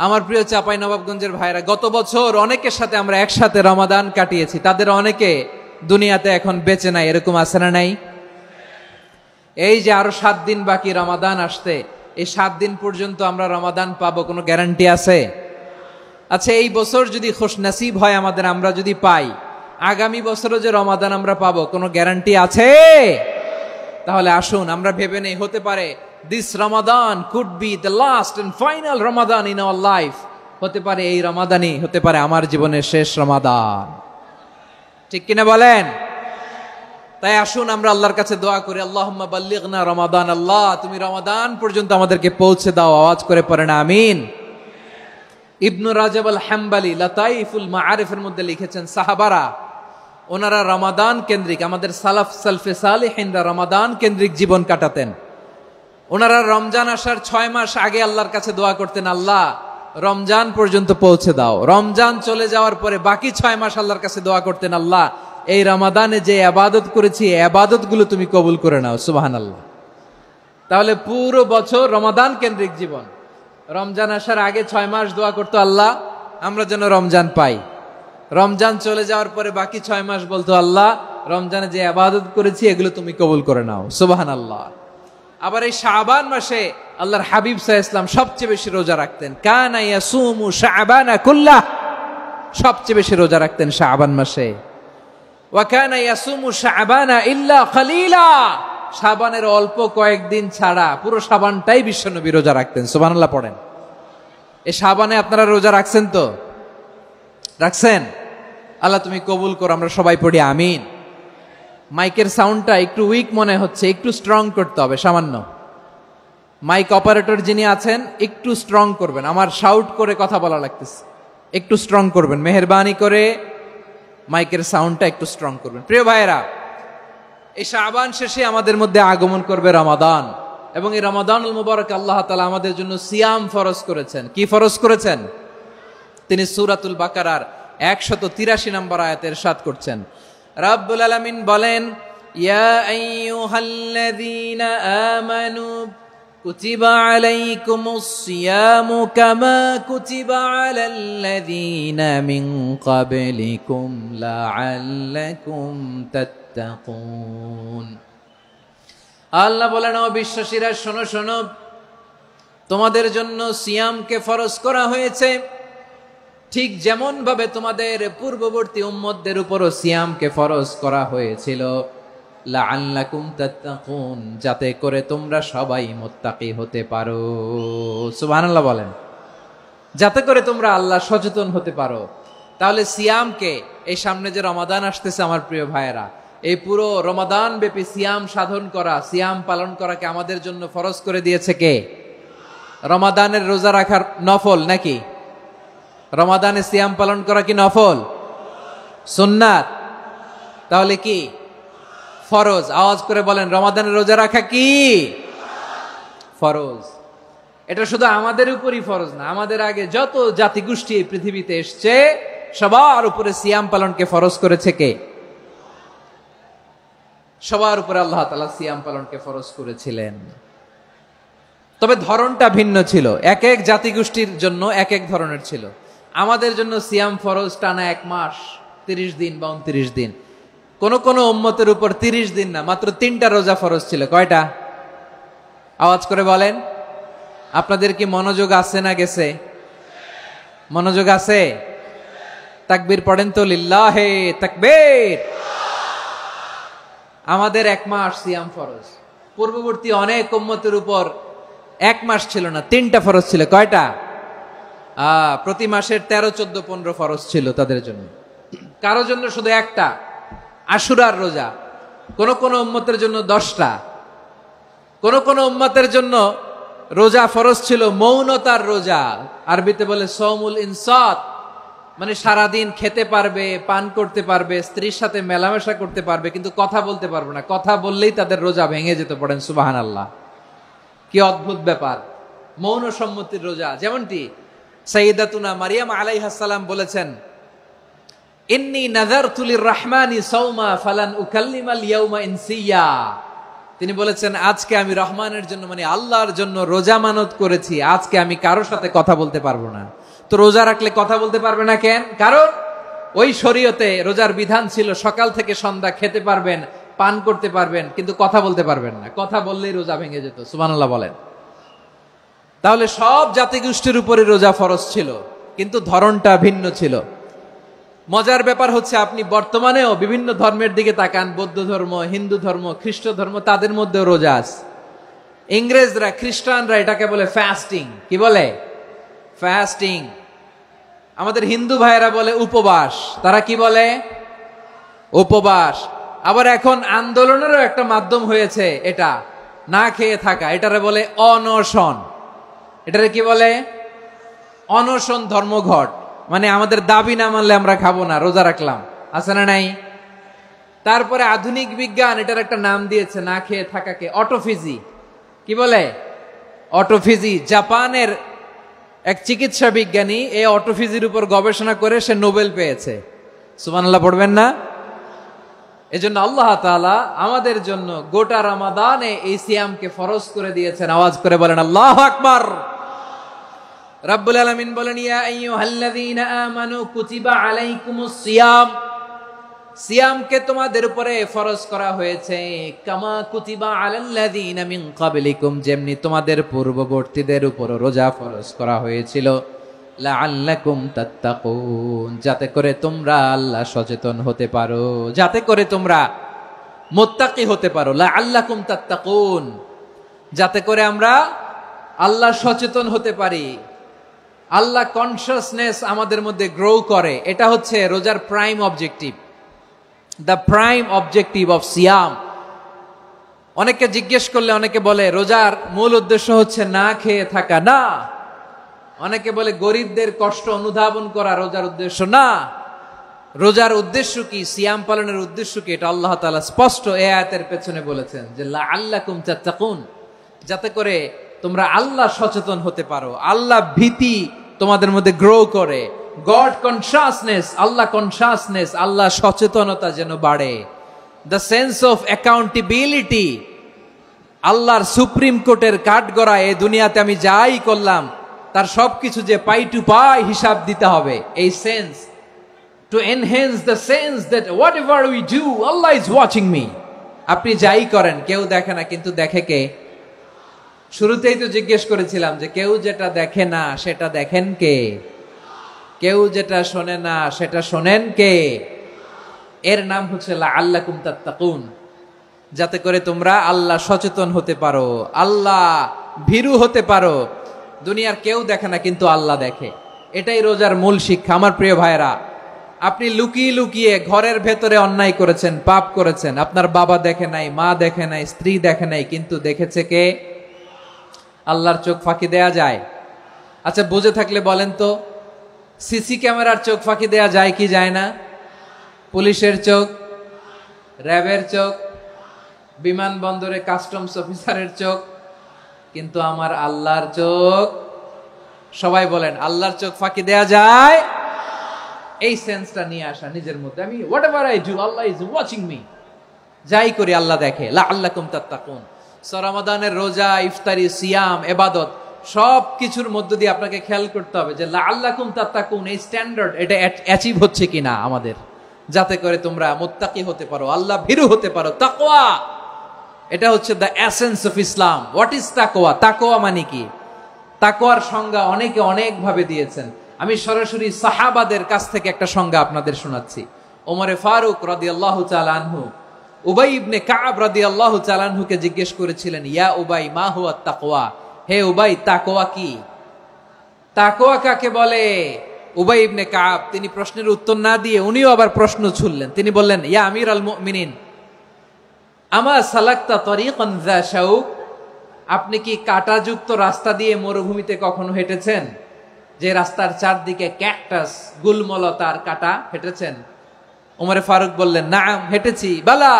আমার প্রিয় চাপাই নবাবগঞ্জের ভাইরা, গত বছর অনেকের সাথে আমরা একসাথে রমাদান কাটিয়েছি, তাদের অনেকে দুনিয়াতে এখন বেঁচে নাই, এরকম আছে না নাই? এই যে আরো 7 দিন বাকি রমাদান আসতে, এই 7 দিন পর্যন্ত আমরা রমাদান পাবো, কোনো গ্যারান্টি আছে? আচ্ছা, এই বছর যদি খুশনসিব হয় আমাদের, আমরা যদি পাই, আগামী বছরও যে রমাদান আমরা পাবো, কোনো গ্যারান্টি আছে? তাহলে আসুন আমরা ভেবে নেই, হতে পারে this Ramadan could be the last and final Ramadan in our life. হতে পারে এই রমাদানই হতে পারে আমার জীবনের শেষ রমাদান। ঠিক কিনা বলেন? তাই আসুন আমরা আল্লাহর কাছে দোয়া করি, আল্লাহুম্মা বাল্লিগনা রমাদান, আল্লাহ তুমি রমাদান পর্যন্ত আমাদেরকে পৌঁছে দাও। আওয়াজ করে পড়েন আমিন। ইবনু রাজব আল হাম্বলি লাতাইফুল মাআরিফের মধ্যে লিখেছেন, সাহাবারা ওনারা রমাদান কেন্দ্রিক, আমাদের সালাফ সালফে সালেহিনরা রমাদান কেন্দ্রিক জীবন কাটাতেন। ওনারা রমজান আসার 6 মাস আগে আল্লাহর কাছে দোয়া করতেন, আল্লাহ রমজান পর্যন্ত পৌঁছে দাও। রমজান চলে যাওয়ার পরে বাকি 6 মাস আল্লাহর কাছে দোয়া করতেন, আল্লাহ এই রমাদানে যে ইবাদত করেছি, ইবাদত গুলো তুমি কবুল করে নাও। সুবহানাল্লাহ। তাহলে পুরো বছর রমাদান কেন্দ্রিক জীবন। রমজান আসার আগে 6 মাস দোয়া করতো, আল্লাহ আমরা যেন রমজান পাই। রমজান চলে যাওয়ার পরে বাকি 6 মাস বলতো, আল্লাহ রমজানে যে ইবাদত করেছি এগুলো তুমি কবুল করে নাও। সুবহানাল্লাহ। আবার এই শাবান মাসে আল্লাহর হাবিব সাল্লাল্লাহু আলাইহি ওয়াসাল্লাম সবচেয়ে বেশি রোজা রাখতেন। কানা ইয়াসুমু শাবানা কুল্লাহ, সবচেয়ে বেশি রোজা রাখতেন শাবান মাসে। ওয়া কানা ইয়াসুমু শাবানা ইল্লা কলিলা, শাবানের অল্প কয়েকদিন ছাড়া পুরো শাবানটাই বিশ্বনবী রোজা রাখতেন। সুবহানাল্লাহ পড়েন। এই শাবানে আপনারা রোজা রাখছেন তো? রাখছেন? আল্লাহ তুমি কবুল করো। আমরা সবাই পড়ি আমিন। মাইকের সাউন্ডটা একটু উইক মনে হচ্ছে, একটু স্ট্রং করতে হবে সামান্য। মাইক অপারেটর যিনি আছেন একটু স্ট্রং করবেন, আমার শাউট করে কথা বলা লাগতেছে, একটু স্ট্রং করবেন মেহেরবানি করে। মাইকের সাউন্ডটা একটু স্ট্রং করবেন। প্রিয় ভাইয়েরা, এই শাবান শেষে আমাদের মধ্যে আগমন করবে রমাদান, এবং এই রমাদানুল মুবারক আল্লাহ তাআলা আমাদের জন্য সিয়াম ফরজ করেছেন। কি ফরজ করেছেন? তিনি সূরাতুল বাকারার 183 নম্বর আয়াতে ইরশাদ করছেন, রাব্বুল আলামিন বলেন, ইয়া আইয়ুহাল্লাযীনা আমানু কুতিবা আলাইকুমুস সিয়ামু কামা কুতিবা আলাল্লাযীনা মিন ক্বাবলিকুম লাআল্লাকুম তাত্তাকুন। আল্লাহ বলেন, ও বিশ্বাসীরা শোনো শোনো, তোমাদের জন্য সিয়ামকে ফরজ করা হয়েছে, ঠিক যেমন ভাবে তোমাদের পূর্ববর্তী উম্মতদের উপরও সিয়ামকে ফরজ করা হয়েছিল, লাআল্লাকুম তাত্তাকুন, যাতে করে তোমরা সবাই মুত্তাকি হতে পারো। সুবহানাল্লাহ বলেন। যাতে করে তোমরা আল্লাহ সচেতন হতে পারো। তাহলে সিয়ামকে, এই সামনে যে রমাদান আসতেছে আমার প্রিয় ভাইয়েরা, এই পুরো রমাদান ব্যাপী সিয়াম সাধন করা, সিয়াম পালন করাকে আমাদের জন্য ফরজ করে দিয়েছে কে? রমাদানের রোজা রাখার নফল নাকি? রমাদানে সিয়াম পালন করা কি নফল? সুন্নাত? তাহলে কি ফরজ? আওয়াজ করে বলেন, রমাদানের রোজা রাখা কি ফরজ? এটা শুধু আমাদের উপরই ফরজ না, আমাদের আগে যত জাতিগোষ্ঠী এই পৃথিবীতে এসছে সবার উপরে সিয়াম পালনকে ফরজ করেছে কে? সবার উপরে আল্লাহ তাআলা সিয়াম পালনকে ফরজ করেছিলেন। তবে ধরনটা ভিন্ন ছিল, এক এক জাতিগোষ্ঠীর জন্য এক এক ধরনের ছিল। আমাদের জন্য সিয়াম ফরজ টানা 1 মাস 30 দিন বা 29 দিন। কোন কোন উম্মতের উপর 30 দিন না, মাত্র 3টা রোজা ফরজ ছিল। কয়টা? আওয়াজ করে বলেন। আপনাদের কি মনোযোগ আছে না গেছে? মনোযোগ আছে? তাকবীর পড়েন তো, লিল্লাহে তাকবীর। আমাদের 1 মাস সিয়াম ফরজ। পূর্ববর্তী অনেক উম্মতের উপর 1 মাস ছিল না, 3টা ফরজ ছিল। কয়টা? প্রতি মাসের 13, 14, 15 ফরজ ছিল তাদের জন্য। কারো জন্য শুধু একটা, আশুরার রোজা। কোন কোন উম্মতের জন্য 10টা। কোন কোন উম্মতের জন্য রোজা ফরজ ছিল মৌনতার রোজা, আরবিতে বলে সৌমুল ইনসাত। মানে সারাদিন খেতে পারবে, পান করতে পারবে, স্ত্রীর সাথে মেলামেশা করতে পারবে, কিন্তু কথা বলতে পারবে না। কথা বললেই তাদের রোজা ভেঙে যেত। পড়েন সুবহানাল্লাহ। কি অদ্ভুত ব্যাপার, মৌন সম্মতির রোজা। যেমনটি সাইয়্যিদাতুনা মারিয়াম আলাইহিস সালাম বলেছেন, ইন্নী নাযারতু লির-রাহমানি সাওমা ফালান উকাল্লিমাল ইয়াওমা ইনসিয়া। তিনি বলেছেন, আজকে আমি রহমানের জন্য, মানে আল্লাহর জন্য রোজা মানত করেছি, আজকে আমি কারোর সাথে কথা বলতে পারবো না। তো রোজা রাখলে কথা বলতে পারবে না কেন? কারণ ওই শরীয়তে রোজার বিধান ছিল সকাল থেকে সন্ধ্যা খেতে পারবেন, পান করতে পারবেন, কিন্তু কথা বলতে পারবেন না। কথা বললেই রোজা ভেঙে যেত। সুবহানাল্লাহ বলেন। তাহলে সব জাতিগোষ্ঠীর উপরে রোজা ফরজ ছিল, কিন্তু ধরনটা ভিন্ন ছিল। মজার ব্যাপার হচ্ছে, আপনি বর্তমানেও বিভিন্ন ধর্মের দিকে তাকান, বৌদ্ধ ধর্ম, হিন্দু ধর্ম, খ্রিস্ট ধর্ম, তাদের মধ্যেও রোজা আছে। ইংরেজরা, খ্রিস্টানরা এটাকে বলে ফাস্টিং। কি বলে? ফাস্টিং। আমাদের হিন্দু ভাইয়েরা বলে উপবাস। তারা কি বলে? উপবাস। আবার এখন আন্দোলনেরও একটা মাধ্যম হয়েছে এটা, না খেয়ে থাকা। এটারে বলে অনশন। এটারে কি বলে? অনশন ধর্মঘট। মানে আমাদের দাবি না মানলে আমরা খাবো না, রোজা রাখলাম। আছে না নাই? তারপরে আধুনিক বিজ্ঞান এটার একটা নাম দিয়েছে না খেয়ে থাকাকে, অটোফিজি। কি বলে? অটোফিজি। জাপানের এক চিকিৎসা বিজ্ঞানী এই অটোফিজির উপর গবেষণা করে সে নোবেল পেয়েছে। সুবহানাল্লাহ পড়বেন না? এজন্য আল্লাহ তাআলা আমাদের জন্য গোটা রমাদানে এই সিয়ামকে ফরজ করে দিয়েছেন। আওয়াজ করে বলেন আল্লাহু আকবার। রাব্বুল আলামিন বলেন, ইয়া আইয়ুহাল্লাযীনা আমানু কুতিবা আলাইকুমুস সিয়াম। সিয়ামকে তোমাদের উপরে ফরজ করা হয়েছে, কামা কুতিবা আলাল্লাযীনা মিন ক্বাবলিকুম, যেমনি তোমাদের পূর্ববর্তীদের উপর রোজা ফরজ করা হয়েছিল, লাআল্লাকুম তাত্তাকুন, যাতে করে তোমরা আল্লাহ সচেতন হতে পারো, যাতে করে তোমরা মুত্তাকি হতে পারো। লাআল্লাকুম তাত্তাকুন, যাতে করে আমরা আল্লাহ সচেতন হতে পারি, আল্লাহ কনসিয়াসনেস আমাদের মধ্যে গ্রো করে। এটা হচ্ছে রোজার prime objective, the prime objective of সিয়াম। অনেকে জিজ্ঞেস করলে অনেকে বলে রোজার মূল উদ্দেশ্য হচ্ছে না খেয়ে থাকা। না। অনেকে বলে গরিবদের কষ্ট অনুধাবন করা রোজার উদ্দেশ্য। না। রোজার উদ্দেশ্য কি, সিয়াম পালনের উদ্দেশ্য কি, এটা আল্লাহ তাআলা স্পষ্ট এই আয়াতের পেছনে বলেছেন যে লাআল্লাকুম তাত্তাকুন, যাতে করে তোমরা আল্লাহ সচেতন হতে পারো, আল্লাহ ভীতি তোমাদের মধ্যে গ্রো করে, গড কনসিয়াসনেস, আল্লাহ কনসিয়াসনেস, আল্লাহ সচেতনতা যেন বাড়ে, দ্য সেন্স অফ অ্যাকাউন্টেবিলিটি। আল্লাহর সুপ্রিম কোর্টের কাঠগড়া এই দুনিয়াতে আমি যাই করলাম তার সবকিছু যে পাই টু পাই হিসাব দিতে হবে, এই sense, to enhance the sense that what ever we do Allah is watching me. আপনি যাই করেন কেউ দেখে না, কিন্তু দেখে কে? শুরুতেই তো জিজ্ঞেস করেছিলাম যে কেউ যেটা দেখে না সেটা দেখেন কে? কেউ যেটা শোনে না সেটা শোনেন কে? এর নাম হচ্ছে লাআল্লাকুম তাত্তাকুন, যাতে করে তোমরা আল্লাহ সচেতন হতে পারো, আল্লাহ ভীরু হতে পারো। দুনিয়ার কেউ দেখে না, কিন্তু আল্লাহ দেখে। এটাই রোজার মূল শিক্ষা। আমার প্রিয় ভাইরা, আপনি লুকিয়ে লুকিয়ে ঘরের ভেতরে অন্যায় করেছেন, পাপ করেছেন, আপনার বাবা দেখে নাই, মা দেখে নাই, স্ত্রী দেখে নাই, কিন্তু দেখেছে কে? আল্লাহর চোখ ফাঁকি দেয়া যায়? আচ্ছা, বুঝে থাকলে বলেন তো, সিসি ক্যামেরার চোখ ফাঁকি দেয়া যায় কি যায় না? পুলিশের চোখ, র্যাবের চোখ, বিমানবন্দরে কাস্টমস অফিসারের চোখ, কিন্তু আমার আল্লাহর চোখ? সবাই বলেন, আল্লাহর চোখ ফাঁকি দেয়া যায়? এই সেন্সটা নিয়ে আসা নিজের মধ্যে, আমি what ever I do Allah is watching me, যাই করি আল্লাহ দেখে। লাআল্লাকুম তাত্তাকুন। রমাদানের রোজা, ইফতারি, সিয়াম, ইবাদত সব কিছুর মধ্য দিয়ে আপনাকে খেয়াল করতে হবে যে লাআল্লাকুম তাত্তাকুন এই স্ট্যান্ডার্ড এটা অ্যাচিভ হচ্ছে কিনা আমাদের, যাতে করে তোমরা মুত্তাকি হতে পারো, আল্লাহ ভীরু হতে পারো। তাকওয়া, এটা হচ্ছে the essence of Islam. What is তাকওয়া? তাকওয়া মানে কি? তাকওয়ার সংজ্ঞা অনেকে অনেক ভাবে দিয়েছেন। আমি সরাসরি সাহাবাদের কাছ থেকে একটা সংজ্ঞা আপনাদের শোনাচ্ছি। ওমরে ফারুক রাদিয়াল্লাহু তাআলা আনহু উবাই ইবনে কাব রাদিয়াল্লাহু তাআলা আনহুকে জিজ্ঞেস করেছিলেন, ইয়া উবাই মা হুয়া তাকওয়া, হে উবাই তাকওয়া কি? তাকওয়া কাকে বলে? উবাই ইবনে কাব তিনি প্রশ্নের উত্তর না দিয়ে উনিও আবার প্রশ্ন ছুড়লেন। তিনি বললেন, ইয়া আমিরাল মুমিনিন, আমা সালাকতা তরিকান যা শাউক, আপনি কি কাঁটাযুক্ত রাস্তা দিয়ে মরুভূমিতে কখনো হেঁটেছেন? যে রাস্তার চারদিকে ক্যাকটাস, গুলমলতার কাটা, হেঁটেছেন? ওমরে ফারুক বললেন, নাম, হেঁটেছি। বালা,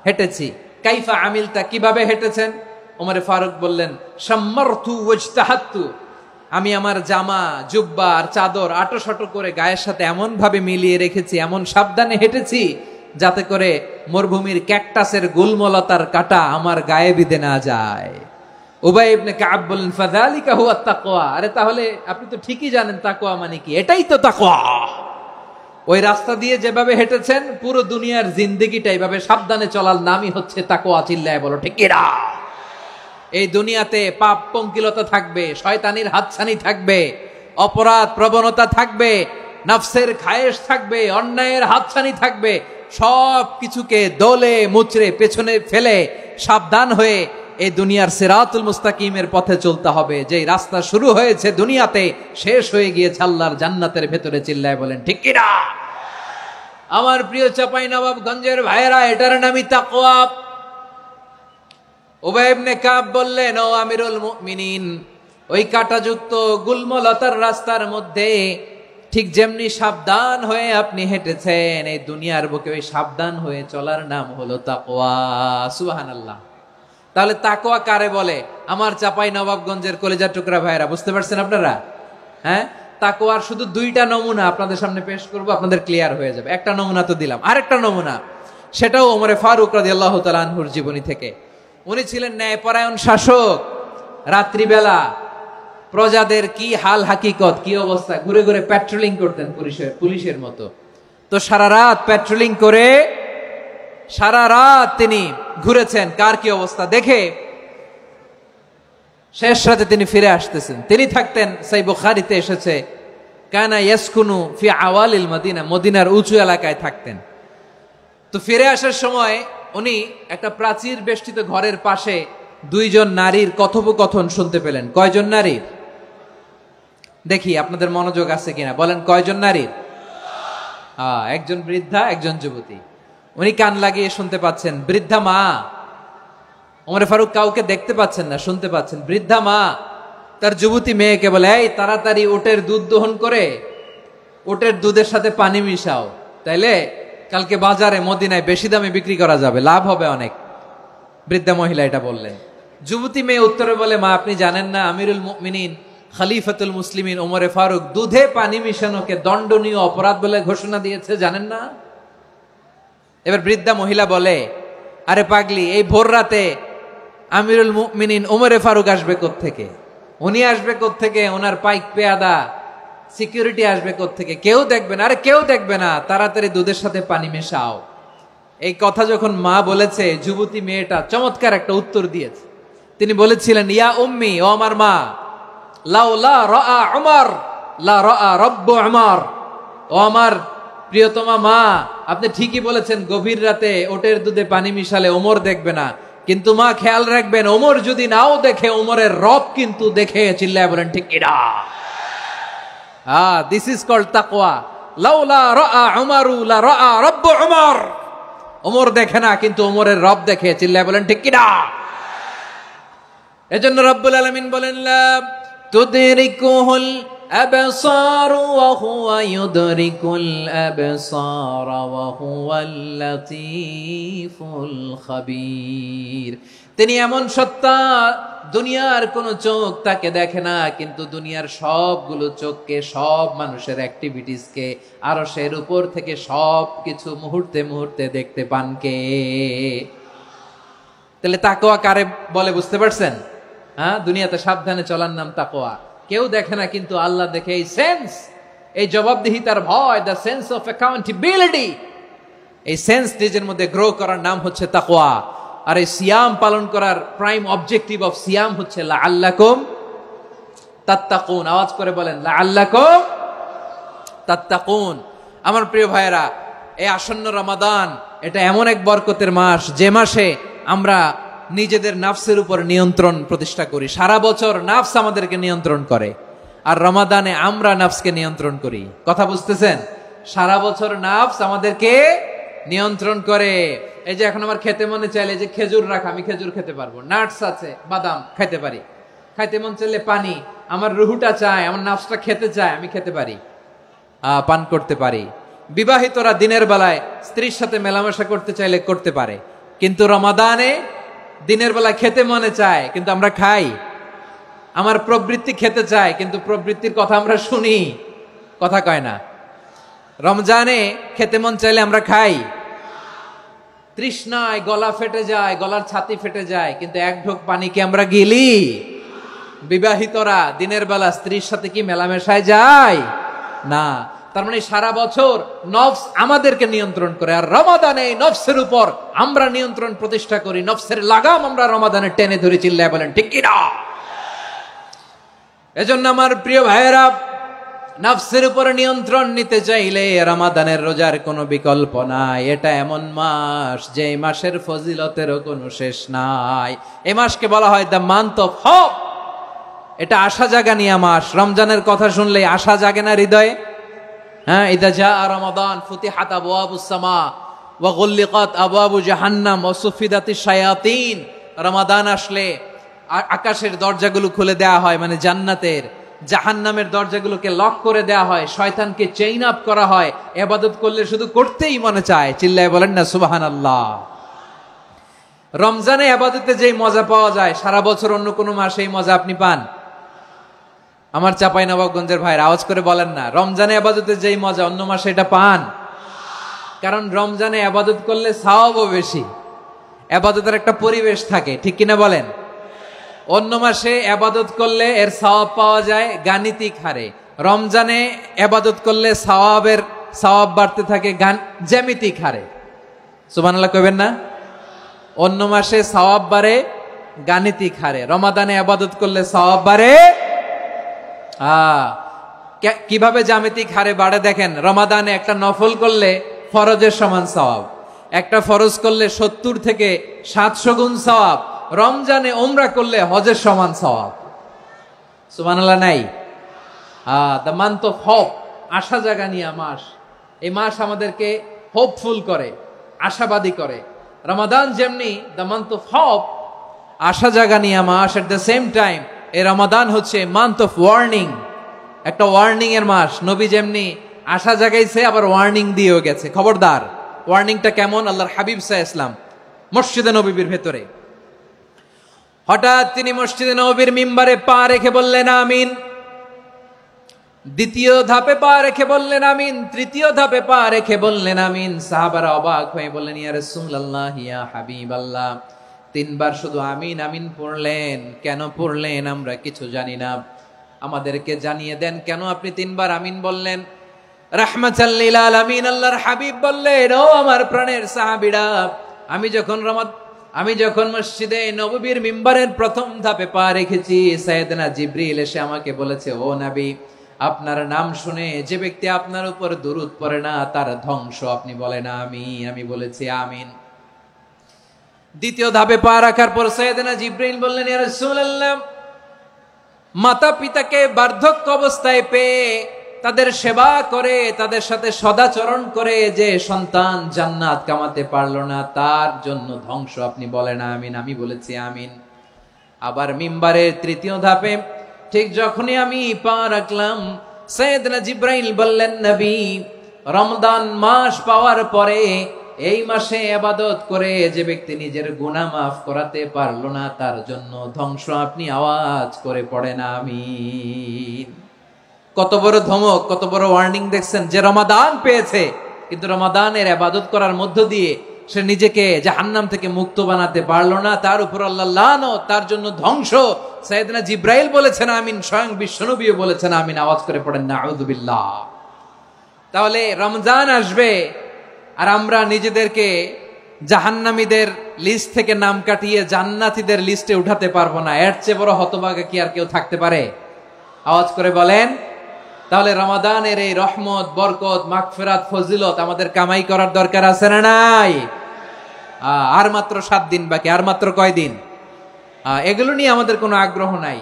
হেঁটেছি। কাইফা আমিলতা, কিভাবে হেঁটেছেন? ওমরে ফারুক বললেন, শাম্মারতু ওয়াজতাহাত্তু, আমি আমার জামা, জুব্বা আর চাদর আটোসাটো করে গায়ের সাথে এমন ভাবে মিলিয়ে রেখেছি, এমন সাবধানে হেঁটেছি যাতে করে মরুভূমির ক্যাকটাসের গুলমলতার কাটা আমার গায়ে বিঁধে না যায়। উবাই ইবনে কাব বললেন, ফাযালিকা হুয়া তাকওয়া। আরে তাহলে আপনি তো ঠিকই জানেন তাকওয়া মানে কি, এটাই তো তাকওয়া। ওই রাস্তা দিয়ে যেভাবে হেঁটেছেন, পুরো দুনিয়ার জিন্দেগিটা এইভাবে সাবধানে চলার নামই হচ্ছে তাকওয়া। চিল্লায় বলো ঠিক কিনা? এই দুনিয়াতে পাপ পঙ্কিলতা থাকবে, শয়তানির হাতছানি থাকবে, অপরাধ প্রবণতা থাকবে, নফসের খায়েশ থাকবে, অন্যায়ের হাতছানি থাকবে। সব কিছুকে দলে মুচড়ে পেছনে ফেলে সাবধান হয়ে এই দুনিয়ার সিরাতুল মুস্তাকিমের পথে চলতে হবে। যেই রাস্তা শুরু হয়েছে দুনিয়াতে, শেষ হয়ে গিয়েছে আল্লাহর জান্নাতের ভেতরে। চিল্লায় বলেন ঠিক কিনা? আমার প্রিয় চাঁপাইনবাবগঞ্জের ভাইয়েরা, এটার নামই তাকওয়া। উবাই ইবনে কাব বললেন, ও আমিরুল মুমিনিন, ওই কাঁটাযুক্ত গুলমলতার রাস্তার মধ্যে ঠিক যেমনি সাবধান হয়ে আপনি হেঁটেছেন, এই দুনিয়ার বুকে ওই সাবধান হয়ে চলার নাম হলো তাকওয়া। সুবহানাল্লাহ। তাহলে তাকওয়া কারে বলে? আমার চাঁপাইনবাবগঞ্জের কলিজার টুকরা ভাইয়েরা, বুঝতে পারছেন আপনারা? হ্যাঁ, তাকওয়ার শুধু দুইটা নমুনা আপনাদের সামনে পেশ করব, আপনাদের ক্লিয়ার হয়ে যাবে। একটা নমুনা তো দিলাম, আরেকটা নমুনা, সেটাও ওমরে ফারুক রাদিয়াল্লাহু তাআলা আনহুর জীবনী থেকে। উনি ছিলেন ন্যায়পরায়ণ শাসক। রাত্রিবেলা প্রজাদের কি হাল হাকিকত, কি অবস্থা, ঘুরে ঘুরে প্যাট্রোলিং করতেন পুলিশের মতো। তো সারা রাত প্যাট্রোলিং করে সারা রাত তিনি ঘুরেছেন কার কি অবস্থা দেখে। শেষ রাতে তিনি ফিরে আসতেছেন। তিনি থাকতেন, সহিহ বুখারীতে এসেছে, কানা ইয়াসকুনু ফি আওয়ালিল মদিনা, মদিনার উঁচু এলাকায় থাকতেন। তো ফিরে আসার সময় উনি একটা প্রাচীর বেষ্টিত ঘরের পাশে দুইজন নারীর কথোপকথন শুনতে পেলেন। কয়জন নারীর? দেখি আপনাদের মনোযোগ আছে কিনা, বলেন কয়জন নারীর? একজন বৃদ্ধা, একজন যুবতী। উনি কান লাগিয়ে শুনতে পাচ্ছেন। বৃদ্ধা মা, ওমর ফারুক কাউকে দেখতে পাচ্ছেন না, শুনতে পাচ্ছেন। বৃদ্ধা মা তার যুবতী মেয়েকে বলে, এই তাড়াতাড়ি ওটের দুধ দহন করে ওটের দুধের সাথে পানি মিশাও, তাইলে কালকে বাজারে মদিনায় বেশি দামে বিক্রি করা যাবে, লাভ হবে অনেক। বৃদ্ধা মহিলা এটা বললেন। যুবতী মেয়ে উত্তরে বলে, মা আপনি জানেন না আমিরুল মুমিনিন খলিফাতুল মুসলিমিন ওমরে ফারুক দুধে পানি মিশানোকে দণ্ডনীয় অপরাধ বলে ঘোষণা দিয়েছে, জানেন না? এবার বৃদ্ধা মহিলা বলে, আরে পাগলি, এই ভোর রাতে আমিরুল মুমিনিন ওমরে ফারুক আসবে কোত্থেকে? উনি আসবে কোত্থেকে? ওনার পাইক পেয়াদা সিকিউরিটি আসবে কোত্থেকে? কেউ দেখবে না। আরে কেউ দেখবে না, তাড়াতাড়ি দুধের সাথে পানি মেশাও। এই কথা যখন মা বলেছে, যুবতী মেয়েটা চমৎকার একটা উত্তর দিয়েছে। তিনি বলেছিলেন, ইয়া উম্মি, ও আমার মা, লাউলা রাআ উমর লা রাআ রব্বু উমর। ও আমার প্রিয়তমা মা, আপনি ঠিকই বলেছেন, গভীর রাতে ওটের দুধে পানি মিশালে ওমর দেখবে না, কিন্তু মা খেয়াল রাখবেন, ওমর যদি নাও দেখে, ওমরের রব কিন্তু দেখে। চিল্লায় বলেন ঠিক কিনা? দিস ইজ কল্ড তাকওয়া। লাউলা রাআ উমরু লা রাআ রব্বু উমর। ওমর দেখে না, কিন্তু ওমরের রব দেখে। চিল্লায় বলেন ঠিক কিনা? এজন্য রব্বুল আলামিন বলেন, লা তুদরিকুহুল আবসার ওয়া হুয়া ইউদরিকুল আবসার ওয়া হুয়াল লাতীফুল খাবীর। তিনি এমন সত্তা, দুনিয়ার কোন চোখ তাকে দেখে না, কিন্তু দুনিয়ার সবগুলো চোখকে, সব মানুষের অ্যাক্টিভিটিসকে আরশের উপর থেকে সব কিছু মুহূর্তে মুহূর্তে দেখতে পান কে? তাহলে তাকওয়া কারে বলে বুঝতে পারছেন? দুনিয়াতে সাবধানে চলার নাম তাকওয়া। কেউ দেখে না, কিন্তু আল্লাহ দেখে। এই সেন্স, এই জবাবদিহিতার ভয়, দ্য সেন্স অফ অ্যাকাউন্টেবিলিটি, এই সেন্স নিজের মধ্যে গ্রো করার নাম হচ্ছে তাকওয়া। আর এই সিয়াম পালন করার প্রাইম অবজেক্টিভ অফ সিয়াম হচ্ছে লাআল্লাকুম তাত্তাকুন। আওয়াজ করে বলেন, লাআল্লাকুম তাত্তাকুন। আমার প্রিয় ভাইয়েরা, এই আসন্ন রমাদান, এটা এমন এক বরকতের মাস, যে মাসে আমরা নিজেদের নাফসের উপর নিয়ন্ত্রণ প্রতিষ্ঠা করি। সারা বছর নাফস আমাদেরকে নিয়ন্ত্রণ করে, আর রমাদানে আমরা নাফসকে নিয়ন্ত্রণ করি। কথা বুঝতেছেন? সারা বছর নাফস আমাদেরকে নিয়ন্ত্রণ করে। এই যে এখন আমার খেতে মনে চাইলে যে খেজুর রাখা, আমি খেজুর খেতে পারবো, নাটস আছে, বাদাম খেতে পারি। খাইতে মন চাইলে পানি, আমার রুহুটা চায়, আমার নাফসটা খেতে চায়, আমি খেতে পারি, পান করতে পারি। বিবাহিতরা দিনের বেলায় স্ত্রীর সাথে মেলামেশা করতে চাইলে করতে পারে, কিন্তু রমাদানে দিনের বেলায় খেতে মনে চায় কিন্তু আমরা খাই। আমার প্রবৃত্তি খেতে চায় কিন্তু প্রবৃত্তির কথা আমরা শুনি, কথা কয় না। রমজানে খেতে মন চাইলে আমরা খাই, তৃষ্ণায় গলা ফেটে যায়, গলার ছাতি ফেটে যায়, কিন্তু এক ঢোক পানি কি আমরা গিলি? বিবাহিতরা দিনের বেলা স্ত্রীর সাথে কি মেলামেশায় যায় না। তার মানে সারা বছর নফস আমাদেরকে নিয়ন্ত্রণ করে, আর রমাদানে নফসের উপর আমরা নিয়ন্ত্রণ প্রতিষ্ঠা করি। নফসের লাগাম আমরা রমাদানে টেনে ধরে, চিল্লায় বলেন ঠিক কি না? এজন্য আমার প্রিয় ভাইয়েরা, নফসের উপর নিয়ন্ত্রণ নিতে চাইলে রমাদানের রোজার কোনো বিকল্প নাই। এটা এমন মাস যে মাসের ফজিলতেরও কোনো শেষ নাই। এই মাসকে বলা হয় দ্য মান্থ অফ হোপ। এটা আশা জাগানিয়া মাস। রমজানের কথা শুনলে আশা জাগে না হৃদয়ে? হ্যাঁ, ইদা জাআ রমাদান ফুতিহাত আবওয়াবুস সামা ওয়া গুল্লিকাত আবওয়াবু জাহান্নাম ওয়া সুফিদাতিশ শায়াতিন। রমাদান আসলে আকাশের দরজাগুলো খুলে দেয়া হয়, মানে জান্নাতের। জাহান্নামের দরজাগুলোকে লক করে দেয়া হয়, শয়তানকে চেইন আপ করা হয়। ইবাদত করলে শুধু করতেই মনে চায়, চিল্লায় বলেন না সুবহানাল্লাহ। রমজানে ইবাদতে যেই মজা পাওয়া যায়, সারা বছর অন্য কোনো মাসে এই মজা আপনি পান? আমার চাঁপাইনবাবগঞ্জের ভাইরা আওয়াজ করে বলেন না, রমজানে ইবাদতে যেই মজা অন্য মাসে এটা পান? কারণ রমজানে ইবাদত করলে সওয়াবও বেশি, ইবাদতের একটা পরিবেশ থাকে, ঠিক কিনা বলেন? অন্য মাসে ইবাদত করলে এর সওয়াব পাওয়া যায় গাণিতিক হারে, রমজানে ইবাদত করলে সওয়াব বাড়তে থাকে জ্যামিতিক হারে। সুবহানাল্লাহ কইবেন না? অন্য মাসে সওয়াব বাড়ে গাণিতিক হারে, রমাদানে ইবাদত করলে সওয়াব বাড়ে কিভাবে জ্যামিতিক হারে বাড়ে দেখেন। রমাদানে একটা নফল করলে ফরজের সমান সওয়াব, একটা ফরজ করলে 70 থেকে 700 গুণ সওয়াব, রমজানে উমরা করলে হজের সমান সওয়াব। সুবহানাল্লাহ নাই? দ্য মান্থ অফ হোপ, আশা জাগানিয়া মাস। এই মাস আমাদেরকে হোপফুল করে, আশাবাদী করে। রমাদান যেমনি দ্য মান্থ অফ হোপ, আশা জাগানিয়া মাস, এট দ্য সেম টাইম এই রমাদান হচ্ছে মান্থ অফ ওয়ার্নিং, একটা ওয়ার্নিং এর মাস। নবী যেমনি আশা জাগাইছে, আবার ওয়ার্নিং দিয়েও গেছে, খবরদার। ওয়ার্নিংটা কেমন? আল্লাহর হাবিব সাল্লাল্লাহু আলাইহি ওয়াসাল্লাম মসজিদে নববীর ভেতরে, হঠাৎ তিনি মসজিদে নববীর মিম্বারে পা রেখে বললেন আমিন। দ্বিতীয় ধাপে পা রেখে বললেন আমিন, তৃতীয় ধাপে পা রেখে বললেন আমিন। সাহাবারা অবাক হয়ে বললেন, ইয়া রাসূলুল্লাহ, ইয়া হাবিবাল্লাহ, 3 বার শুধু আমিন আমিন পড়লেন, কেন পড়লেন আমরা কিছু জানি না, আমাদেরকে জানিয়ে দেন কেন আপনি 3 বার আমিন বললেন। রাহমাতাল লিল আলামিন আল্লাহর হাবিব বললেন, ও আমার প্রাণের সাহাবীরা, আমি যখন মসজিদে নববীর মিম্বারের প্রথম ধাপে পা রেখেছি, সাইয়েদনা জিবরিল এসে আমাকে বলেছে, ও নবী, আপনার নাম শুনে যে ব্যক্তি আপনার উপর দুরূদ পড়ে না তার ধ্বংস, আপনি বলেন আমি বলেছি আমিন। দ্বিতীয় ধাপে পা রাখার পর সাইয়েদনা জিবরিল বললেন, ইয়া রাসূলুল্লাহ, মাতা পিতাকে বার্ধক্য অবস্থায় পেয়ে তাদের সেবা করে, তাদের সাথে সদাচরণ করে যে সন্তান জান্নাত কামাতে পারলো না, তার জন্য ধ্বংস, আপনি বলেন আমিন। আমি বলেছি আমিন। আবার মিম্বারের তৃতীয় ধাপে ঠিক যখনই আমি পা রাখলাম, সাইয়েদনা জিবরাইল বললেন, নবী, রমজান মাস পাওয়ার পরে এই মাসে ইবাদত করে যে ব্যক্তি নিজের গুনাহ মাফ করাতে পারলো না, তার জন্য ধ্বংস, আপনি আওয়াজ করে পড়েন আমিন। কত বড় ধমক, কত বড় ওয়ার্নিং দেখছেন। যে রমাদান পেয়েছে কিন্তু রমাদানের ইবাদত করার মধ্য দিয়ে সে নিজেকে জাহান্নাম থেকে মুক্ত বানাতে পারলো না, তার উপর আল্লাহ লানত, তার জন্য ধ্বংস। সাইয়েদনা জিবরাইল বলেছেন আমিন, স্বয়ং বিশ্বনবীও বলেছেন আমিন। আওয়াজ করে পড়েন নাউযুবিল্লাহ। তাহলে রমজান আসবে আর আমরা নিজেদেরকে জাহান্নামীদের লিস্ট থেকে নাম কাটিয়ে জান্নাতীদের লিস্টে উঠাতে পারবো না। এর চেয়ে বড় হতভাগা কি আর কেউ থাকতে পারে? আওয়াজ করে বলেন। তাহলে রমাদানের এই রহমত, বরকত, মাগফিরাত, ফজিলত আমাদের কামাই করার দরকার আছে না নাই? আর মাত্র 7 দিন বাকি। আর মাত্র কয় দিন? এগুলো নিয়ে আমাদের কোনো আগ্রহ নাই।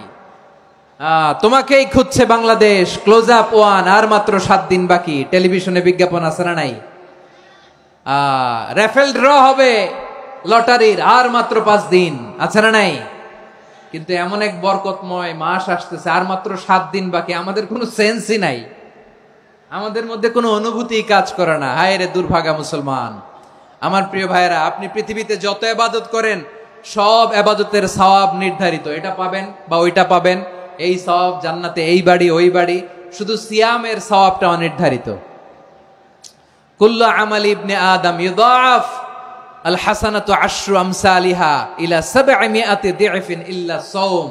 তোমাকেই খুঁজছে বাংলাদেশ, ক্লোজ আপ 1, আর মাত্র 7 দিন বাকি। টেলিভিশনে বিজ্ঞাপন আছে না নাই? রাফেল ড্র হবে লটারির, আর মাত্র 5 দিন, আছে না নাই? কিন্তু এমন এক বরকতময় মাস আসতেছে, আর মাত্র 7 দিন বাকি, আমাদের কোনো সেন্সই নাই, আমাদের মধ্যে কোনো অনুভূতি কাজ করে না। হায় রে দুর্ভাগা মুসলমান। আমার প্রিয় ভাইয়েরা, আপনি পৃথিবীতে যত ইবাদত করেন সব ইবাদতের সওয়াব নির্ধারিত, এটা পাবেন বা ওইটা পাবেন, এই সওয়াব জান্নাতে, এই বাড়ি ওই বাড়ি। শুধু সিয়ামের সওয়াবটা অনির্ধারিত। কুল্লু আমালি ইবনে আদম ইউদাফ আল হাসানাতু আশরু আমসালিহা ইলা 700 দি'ফিন ইল্লা সাওম।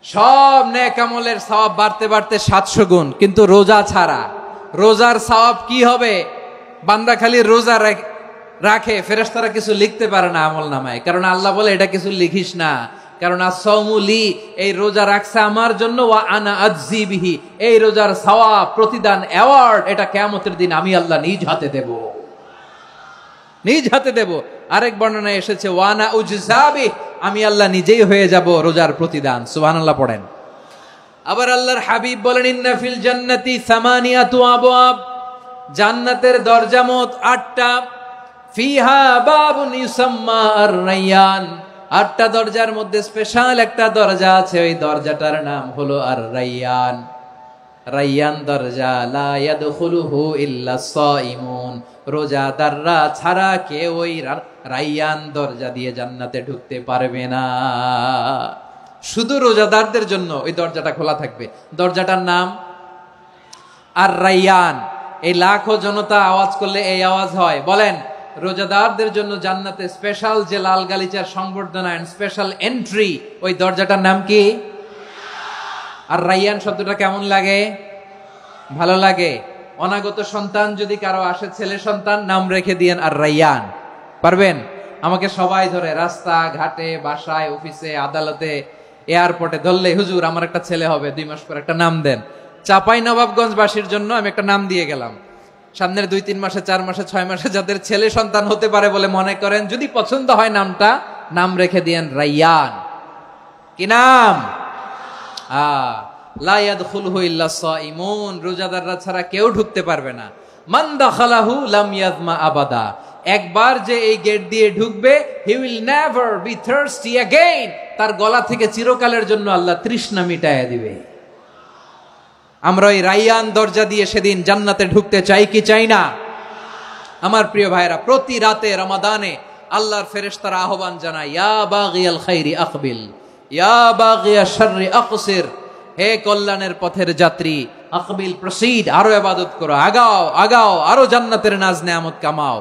সব নেক আমলের সওয়াব বাড়তে বাড়তে 700 গুণ, কিন্তু রোজা ছাড়া। রোজার সওয়াব কি হবে? বান্দা খালি রোজা রাখে, ফেরেশতারা কিছু লিখতে পারে না আমল নামায়, কারণ আল্লাহ বলে এটা কিছু লিখিস না, কারণ as-সাওমু লি, এই রোজা রাখছে আমার জন্য, ওয়া আনা আজজি বিহি, এই রোজার সওয়াব, প্রতিদান, অ্যাওয়ার্ড, এটা কিয়ামতের দিন আমি আল্লাহ নিজ হাতে দেব, নিজ হাতে দেব। আরেক বর্ণনায় এসেছে ওয়া আনা উজজাবি, আমি আল্লাহ নিজেই হয়ে যাব রোজার প্রতিদান। সুবহানাল্লাহ পড়েন। আবার আল্লাহর হাবিব বলেন ইন্না ফিল জান্নাতি সামানিয়াতু আবওয়াব, জান্নাতের দরজা মোট 8টা। ফিহা বাবুন ইউসাম্মা আর-রায়্যান, 8টা দরজার মধ্যে স্পেশাল একটা দরজা আছে, ওই দরজাটার নাম হলো আর-রায়্যান। রায়্যান দরজা, লা ইয়াদখুলুহু ইল্লা সাইমুন, রোজাদাররা ছাড়া কেউ ওই রায়্যান দরজা দিয়ে জান্নাতে ঢুকতে পারবে না। শুধু রোজাদারদের জন্য ওই দরজাটা খোলা থাকবে। দরজাটার নাম আর-রায়্যান। এই লাখো জনতা আওয়াজ করলে এই আওয়াজ হয়, বলেন রোজাদারদের জন্য জান্নাতে স্পেশাল যে লাল গালিচার সংবর্ধনা এন্ড স্পেশাল এন্ট্রি, ওই দরজাটার নাম কি? আর-রায়্যান শব্দটা কেমন লাগে? ভালো লাগে। অনাগত সন্তান যদি কারো আসে, ছেলে সন্তান, নাম রেখে দিয়েন আর-রায়্যান। পারবেন? আমাকে সবাই ধরে রাস্তা ঘাটে, বাসায়, অফিসে, আদালতে, এয়ারপোর্টে ধরলে, হুজুর আমার একটা ছেলে হবে 2 মাস পর, একটা নাম দেন। চাপাই নবাবগঞ্জবাসীর জন্য আমি একটা নাম দিয়ে গেলাম। সামনের 2-3 মাসে, 4 মাসে, 6 মাসে যাদের ছেলে সন্তান হতে পারে বলে মনে করেন, যদি পছন্দ হয় নামটা, নাম রেখে দিয়েন রায়্যান। কি নাম? লা ইয়াদখুলুহু ইল্লা সাইমুন, রোজাদাররা ছাড়া কেউ ঢুকতে পারবে না। মান দাখালাহু লাম ইয়াযমা আবাদা, একবার যে এই গেট দিয়ে ঢুকবে, he will never be thirsty again, তার গলা থেকে চিরকালের জন্য আল্লাহ তৃষ্ণা মিটায়া দিবে। আমরা ওই রায়্যান দরজা দিয়ে সেদিন জান্নাতে ঢুকতে চাই কি চাই না? আমার প্রিয় ভাইরা, প্রতি রাতে রমাদানে আল্লাহর ফেরেশতারা আহ্বান জানায়, ইয়া বাগিয়াল খাইরি আকবিল, ইয়া বাগিয়াশ শাররি আকসির, হে কল্যাণের পথের যাত্রী, আকবিল প্রসিড, আরো ইবাদত করো, আগাও আগাও, আরো জান্নাতের নাজ নেয়ামত কামাও।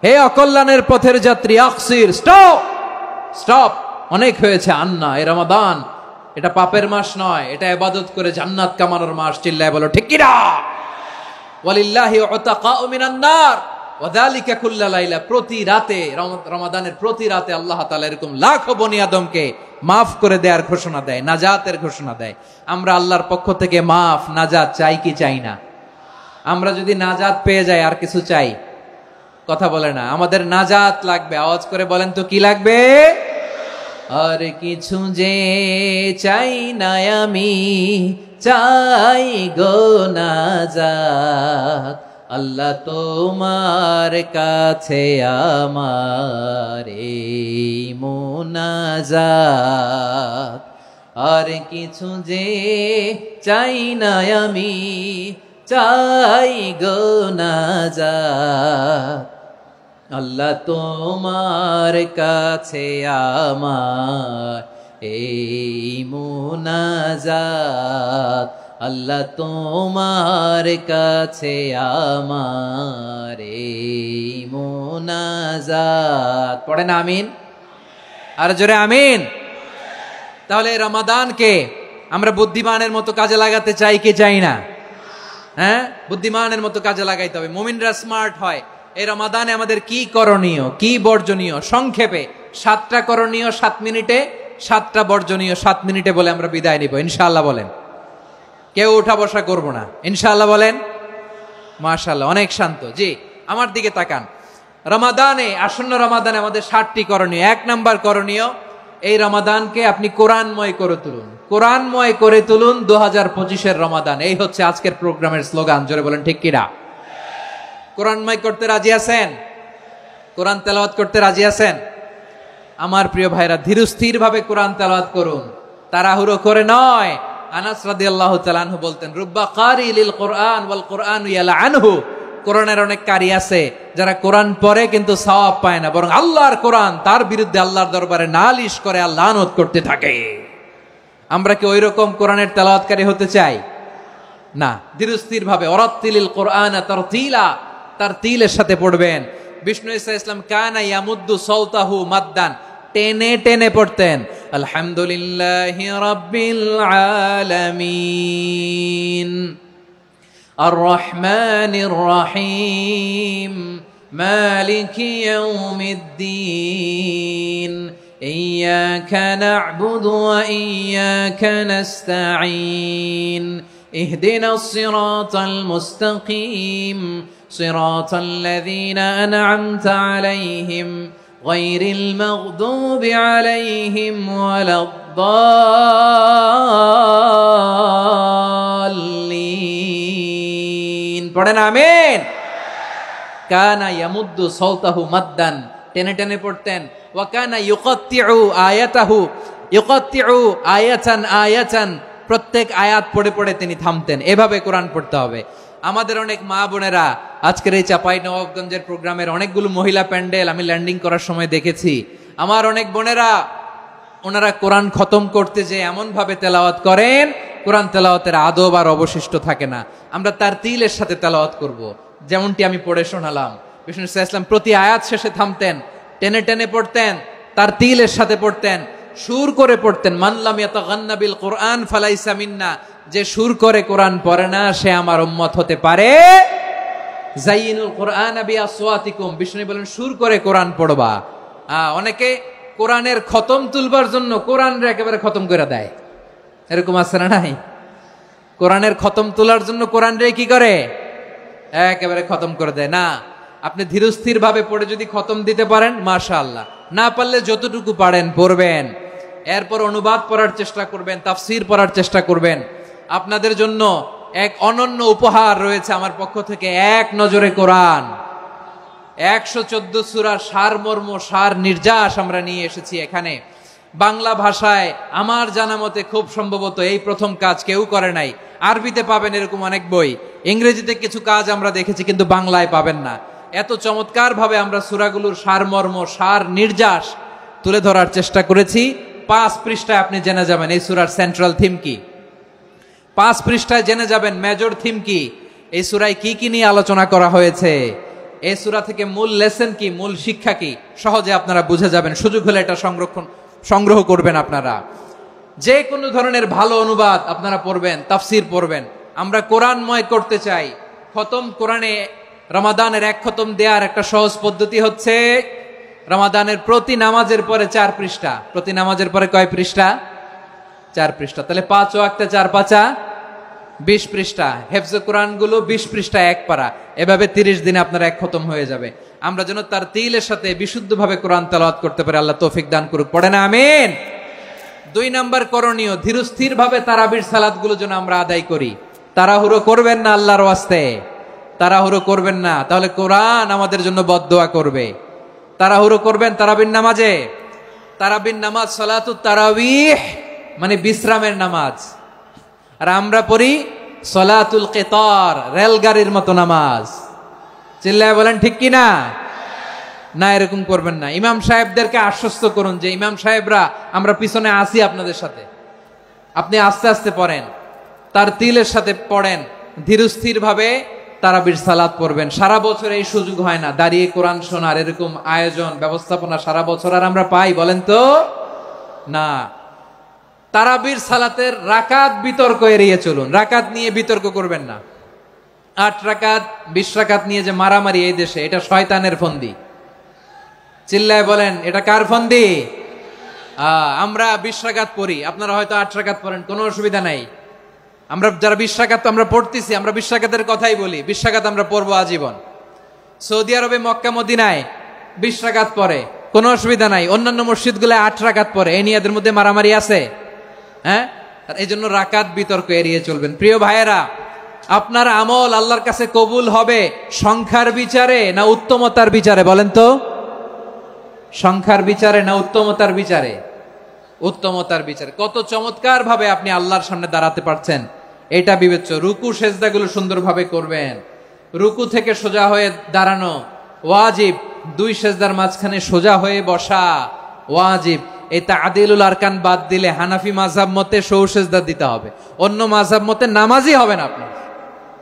হে অকল্যাণের পথের যাত্রী, আকসির, স্টপ স্টপ, অনেক হয়েছে। আন্না, এ রমাদান এটা পাপের মাস নয়, এটা ইবাদত করে জান্নাত কামানোর মাস। চিল্লায় বলো ঠিক কি না? ওয়ালিল্লাহি উতাকাউ মিনান নার ওয়া যালিকা কুল্লা লাইলা, প্রতি রাতে, রমাদানের প্রতি রাতে আল্লাহ তাআলা এরকম লাখো বনি আদমকে মাফ করে দেওয়ার ঘোষণা দেয়, নাজাতের ঘোষণা দেয়। আমরা আল্লাহর পক্ষ থেকে মাফ, নাজাত চাই কি চাই না? আমরা যদি নাজাত পেয়ে যাই, আর কিছু চাই? কথা বলে না। আমাদের নাজাত লাগবে। আওয়াজ করে বলেন তো কি লাগবে? আর কিছু যে চাই না আমি, চাই গো নাজাত, আল্লাহ তোমার কাছে আমার এই মুনাজাত। আর কিছু যে চাই না আমি, চাই গো নাজাত, আল্লাহ তোমার কাছে আমার এই মুনাজাত, আল্লাহ তোমার কাছে আমার এই মুনাজাত। পড়েন আমিন, আর জোরে আমিন। তাহলে রমাদানকে আমরা বুদ্ধিমানের মতো কাজে লাগাতে চাই কি চাই না? হ্যাঁ, বুদ্ধিমানের মতো কাজে লাগাইতে হবে। মুমিনরা স্মার্ট হয়। এই রমাদানে আমাদের কি করণীয়, কি বর্জনীয়, সংক্ষেপে 7টা করণীয় 7 মিনিটে, 7টা বর্জনীয় 7 মিনিটে বলে আমরা বিদায় নিব ইনশাআল্লাহ। বলেন, কেউ উঠা বসা করব না ইনশাআল্লাহ। বলেন মাশাআল্লাহ, অনেক শান্ত। জি, আমার দিকে তাকান। রমাদানে, আসন্ন রমাদানে আমাদের 7টি করণীয়। 1 নাম্বার করণীয়, এই রমাদানকে আপনি কোরআনময় করে তুলুন। কোরআনময় করে তুলুন 2025-এর রমাদান। এই হচ্ছে আজকের প্রোগ্রামের স্লোগান। জোরে বলেন ঠিক কিনা? কোরআনময় করতে রাজি আছেন? কোরআন তেলাওয়াত করতে রাজি আছেন? আমার প্রিয় ভাইরা, ধীরস্থির ভাবে কোরআন তেলাওয়াত করুন, তাড়াহুড়ো করে নয়। আনাস রাদিয়াল্লাহু তাআলা আনহু বলতেন, রুব্বা কারি লিল কোরআন ওয়াল কোরআনু ইয়ালআনহু। কোরআনের অনেক কারি আছে যারা কোরআন পড়ে কিন্তু সওয়াব পায় না, বরং আল্লাহর কোরআন তার বিরুদ্ধে আল্লাহর দরবারে নালিশ করে আর লানত করতে থাকে। আমরা কি ওই রকম কোরআনের তেলাওয়াতকারী হতে চাই? না। ধীরস্থির ভাবে ওয়ারাত্তিলিল কোরআনা তারতিলা, তারতিলের সাথে পড়বেন। বিষ্ণু ঈসা ইসলাম কানা ইয়ামুদ্দু সাওতাহু মাদ্দান, টেনে টেনে পড়তেন। আলহামদুলিল্লাহি রাব্বিল আলামিন আর রহমানির রহিম মালিকি ইয়াউমিদ্দিন ইয়্যাকা না'বুদু ওয়া ইয়্যাকা নাস্তাঈন ইহদিনাস সিরাতাল মুস্তাকিম সিরাতাল লাযীনা আন'আমতা আলাইহিম গায়রিল মাগদুবি আলাইহিম ওয়ালাদ-দাল্লিন। পড়েন আমিন। কানা ইয়ামুদ্দু সাওতাহু মাদ্দান, টেনে টেনে পড়তেন। ওয়া কানা ইউকাত্তিউ আয়াতাহু, ইউকাত্তিউ আয়াতান আয়াতান, প্রত্যেক আয়াত পড়ে পড়ে তিনি থামতেন। এভাবে কোরআন পড়তে হবে। আমাদের অনেক মা বোনেরা আজকের এই চাঁপাইনবাবগঞ্জের প্রোগ্রামের অনেকগুলো মহিলা প্যান্ডেল আমি ল্যান্ডিং করার সময় দেখেছি। আমার অনেক বোনেরা, ওনারা কোরআন খতম করতে যে এমন ভাবে তেলাওয়াত করেন, কোরআন তেলাওয়াতের আদব আর অবশিষ্ট থাকে না। আমরা তারতিলের সাথে তেলাওয়াত করব, যেমনটি আমি পড়ে শোনালাম। বিষ্ণু ইসলাম প্রতি আয়াত শেষে থামতেন, টেনে টেনে পড়তেন, তারতিলের সাথে পড়তেন, সুর করে পড়তেন। মান লাম ইয়াতাগান্না বিল কোরআন ফালাইসা মিন্না, যে সুর করে কোরআন পড়ে না সে আমার উম্মত হতে পারে। যায়িনুল কোরআন বিআসওয়াতিকুম, বিষ্ণু বলেন সুর করে কোরআন পড়বা। অনেকে কোরআনের খতম তুলবার জন্য কোরআনরে একেবারে খতম করে দেয়, এরকম আছে না নাই? কোরআনের খতম তোলার জন্য কোরআনরে কি করে? একেবারে খতম করে দেয়। না, আপনি ধীরস্থির ভাবে পড়ে যদি খতম দিতে পারেন মাশাআল্লাহ, না পারলে যতটুকু পারেন পড়বেন। এরপর অনুবাদ পড়ার চেষ্টা করবেন, তাফসীর পড়ার চেষ্টা করবেন। আপনাদের জন্য এক অনন্য উপহার রয়েছে আমার পক্ষ থেকে, এক নজরে কোরআন। 114 সূরার সারমর্ম, সার নির্যাস আমরা নিয়ে এসেছি এখানে বাংলা ভাষায়। আমার জানা মতে খুব সম্ভবত এই প্রথম কাজ, কেউ করে নাই। আরবিতে পাবেন এরকম অনেক বই, ইংরেজিতে কিছু কাজ আমরা দেখেছি, কিন্তু বাংলায় পাবেন না। এত চমৎকার ভাবে আমরা সূরাগুলোর সারমর্ম, সার নির্যাস তুলে ধরার চেষ্টা করেছি। 5 পৃষ্ঠায় আপনি জেনে যাবেন এই সূরার সেন্ট্রাল থিম কি। 5 পৃষ্ঠায় জেনে যাবেন মেজর থিম কি, এই সূরায় কি কি নিয়ে আলোচনা করা হয়েছে, এই সূরা থেকে মূল লেসন কি, মূল শিক্ষা কি, সহজে আপনারা বুঝে যাবেন। সুযোগ হলে এটা সংগ্রহ করবেন। আপনারা যে কোনো ধরনের ভালো অনুবাদ আপনারা পড়বেন, তাফসীর পড়বেন। আমরা কোরআনময় করতে চাই। খতম কোরআনে রমাদানের 1 খতম দেওয়ার একটা সহজ পদ্ধতি হচ্ছে, রমাদানের প্রতি নামাজের পরে 4 পৃষ্ঠা। প্রতি নামাজের পরে কয় পৃষ্ঠা? 4 পৃষ্ঠা। তাহলে 5 ওয়াক্তে 4 পাঁচা 20 পৃষ্ঠা। হেফজে কোরআন গুলো 20 পৃষ্ঠা 1 পারা। এভাবে 30 দিনে আপনার 1 খতম হয়ে যাবে। আমরা যেন তারতিলের সাথে বিশুদ্ধভাবে কোরআন তেলাওয়াত করতে পারি, আল্লাহ তৌফিক দান করুক। পড়েন আমিন। 2 নাম্বার করণীয়, ধীরস্থির ভাবে তারাবির সালাত গুলো যেন আমরা আদায় করি। তাড়াহুড়ো করবেন না আল্লাহর ওয়াস্তে, তাড়াহুড়ো করবেন না, তাহলে কোরআন আমাদের জন্য বদদোয়া করবে। তাড়াহুড়ো করবেন তারাবির নামাজে। তারাবির নামাজ সালাতুত তারাবিহ মানে বিশ্রামের নামাজ, আর আমরা পড়ি সালাতুল কিতার, রেলগাড়ির মতো নামাজ। চিল্লায় বলেন ঠিক কি না? না, এরকম করবেন না। ইমাম সাহেবদেরকে আশ্বস্ত করুন যে ইমাম সাহেবরা আমরা পিছনে আসি আপনাদের সাথে, আপনি আস্তে আস্তে পড়েন, তারতিলের সাথে পড়েন, ধীরস্থির ভাবে তারাবির সালাত পড়বেন। সারা বছর এই সুযোগ হয় না দাঁড়িয়ে কোরআন শোনার, এরকম আয়োজন ব্যবস্থাপনা সারা বছর আর আমরা পাই বলেন তো? না। তারাবির সালাতের রাকাত বিতর্ক এড়িয়ে চলুন, রাকাত নিয়ে বিতর্ক করবেন না। 8 রাকাত 20 রাকাত নিয়ে যে মারামারি এই দেশে, এটা শয়তানের ফন্দি। চিল্লায় বলেন এটা কার ফন্দি? আমরা 20 রাকাত পড়ি, আপনারা হয়তো 8 রাকাত পড়েন, কোনো অসুবিধা নাই। আমরা যারা 20 রাকাত আমরা পড়তেছি, আমরা 20 রাকাতের কথাই বলি, 20 রাকাত আমরা পড়বো আজীবন। সৌদি আরবে মক্কা মদিনায় 20 রাকাত পড়ে, কোনো অসুবিধা নাই। অন্যান্য মসজিদগুলো 8 রাকাত পড়ে, এই নিয়ে এদের মধ্যে মারামারি আছে? হ্যাঁ, এই জন্য রাকাত বিতর্ক এড়িয়ে চলবেন। প্রিয় ভাইয়েরা, আপনার আমল আল্লাহর কাছে কবুল হবে সংখ্যার বিচারে না উত্তমতার বিচারে বলেন তো? সংখ্যার বিচারে না উত্তমতার বিচারে? উত্তমতার বিচারে। কত চমৎকার ভাবে আপনি আল্লাহর সামনে দাঁড়াতে পারছেন এটা বিবেচ্য। রুকু সেজদাগুলো সুন্দরভাবে করবেন, রুকু থেকে সোজা হয়ে দাঁড়ানো ওয়াজিব, দুই সেজদার মাঝখানে সোজা হয়ে বসা ওয়াজিব। এই তা'দিলুল আরকান বাদ দিলে হানাফি মাযহাব মতে সৌ সেজদা দিতে হবে, অন্য মাযহাব মতে নামাজই হবে না, আপনার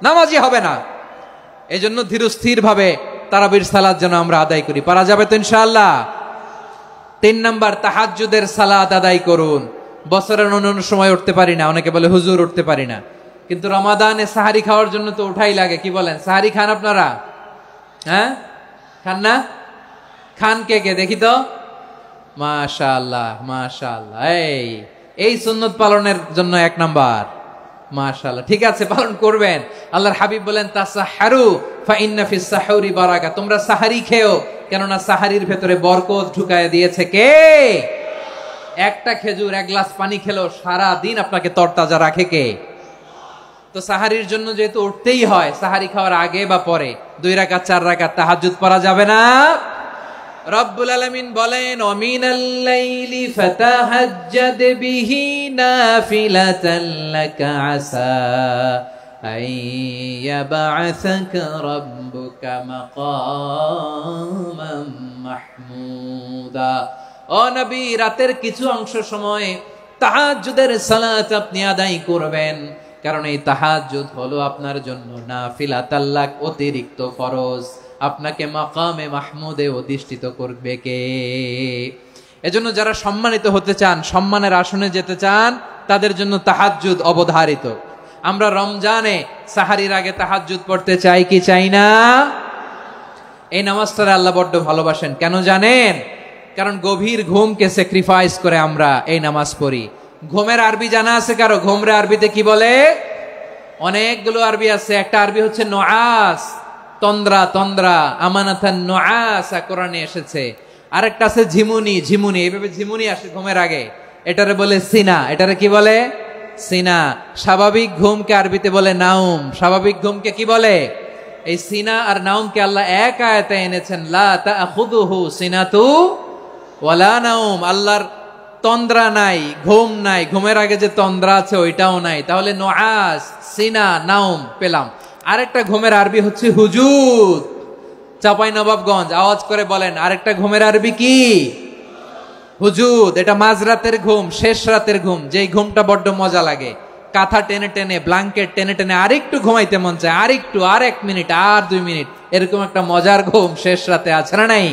নামাজই হবে না। এজন্য ধীরস্থির ভাবে তারাবির সালাত যেন আমরা আদায় করি। পারা যাবে তো ইনশাআল্লাহ? 3 নাম্বার, তাহাজ্জুদের সালাত আদায় করুন। বছরের অন্য সময় উঠতে পারি না, অনেকে বলে হুজুর উঠতে পারি না, কিন্তু রমাদানে সাহারি খাওয়ার জন্য তো উঠাই লাগে। কি বলেন, সাহারি খান আপনারা? হ্যাঁ, খান না? খান কে কে দেখি তো? মাশাআল্লাহ মাশাআল্লাহ। এই সুন্নত পালনের জন্য 1 নাম্বার। মাশাআল্লাহ, ঠিক আছে, পালন করবেন। আল্লাহর হাবিব বলেন তাসাহহারু ফা ইন্না ফিস সাহুরি বারাকা, তোমরা সাহারি খেও, কেননা সাহারির ভেতরে বরকত ঢুকায় দিয়েছে কে? একটা খেজুর, 1 গ্লাস পানি খেলো সারা দিন আপনাকে তরতাজা রাখে কে? তো সাহারির জন্য যেহেতু উঠতেই হয়, সাহারি খাওয়ার আগে বা পরে 2 রাকাত 4 রাকাত তাহাজ্জুদ পড়া যাবে না? রব্বুল আলামিন বলেন ওয়ামিনাল লাইলি ফাতাহাজ্জাদ বিহি নাফিলাতান লাকা আসা আইয়াবআসাকা রাব্বুকা মাকামান মাহমুদা। ও নবী, রাতের কিছু অংশ সময় তাহাজ্জুদের সালাত আপনি আদায় করবেন, কারণ এই তাহাজ্জুদ হলো আপনার জন্য নাফিলাতাল লাক, অতিরিক্ত ফরজ। আপনাকে মাকামে মাহমুদে অধিষ্ঠিত করবে কে? এজন্য যারা সম্মানিত হতে চান, সম্মানের আসনে যেতে চান, তাদের জন্য তাহাজ্জুদ অবধারিত। আমরা রমজানে সাহারির আগে তাহাজ্জুদ পড়তে চাই কি চাই না? এই নামাজটা আল্লাহ বড্ড ভালোবাসেন। কেন জানেন? কারণ গভীর ঘুমকে স্যাক্রিফাইস করে আমরা এই নামাজ পড়ি। ঘুমের আরবি জানা আছে কারো? ঘুমরে আরবিতে কি বলে? অনেকগুলো আরবি আছে। একটা আরবি হচ্ছে নুআস, তন্দ্রা, তন্দ্রা, আমানাতান নুআসা কোরআনে এসেছে। আরেকটা আছে ঝিমুনি, ঝিমুনি, এইভাবে ঝিমুনি আসে ঘুমের আগে, এটারে বলে সিনা। এটারে কি বলে? সিনা। স্বাভাবিক ঘুমকে আরবিতে বলে নাউম। স্বাভাবিক ঘুমকে কি বলে? এই সিনা আর নাউমকে আল্লাহ এক আয়াতে এনেছেন, লা তাখুযুহু সিনাতু ওয়ালা নাউম। আল্লাহর তন্দ্রা নাই, ঘুম নাই, ঘুমের আগে যে তন্দ্রা আছে ওইটাও নাই। তাহলে নুআস, সিনা, নাউম পেলাম। আরেকটা ঘুমের আরবি হচ্ছে হুজুদ। চাঁপাইনবাবগঞ্জ আওয়াজ করে বলেন, আরেকটা ঘুমের আরবি কি? হুজুদ। এটা মাঝরাতের ঘুম, শেষ রাতের ঘুম, যেই ঘুমটা বড্ড মজা লাগে। কাঁথা টেনে টেনে, ব্ল্যাঙ্কেট টেনে টেনে আরেকটু ঘুমাইতে মন চায়, আরেকটু, আর 1 মিনিট, আর 2 মিনিট, এরকম একটা মজার ঘুম শেষ রাতে আছে না নাই?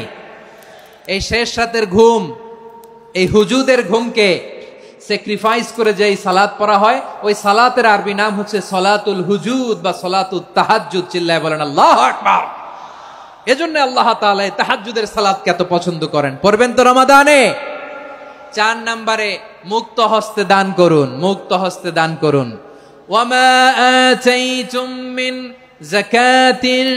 এই শেষ রাতের ঘুম, এই হুজুদের ঘুমকে স্যাক্রিফাইস করে যেই সালাত পড়া হয়, ওই সালাতের আরবি নাম হচ্ছে সলাতুল হুজুদ বা সলাতুত তাহাজ্জুদ। চিল্লায় বলেন আল্লাহু আকবার। এজন্য আল্লাহ তাআলা তাহাজ্জুদের সালাতকে এত পছন্দ করেন। পড়বেন তো রমাদানে? 4 নম্বরে মুক্ত হস্তে দান করুন, মুক্ত হস্তে দান করুন। ওয়ামা আতাইতুম মিন যাকাতিন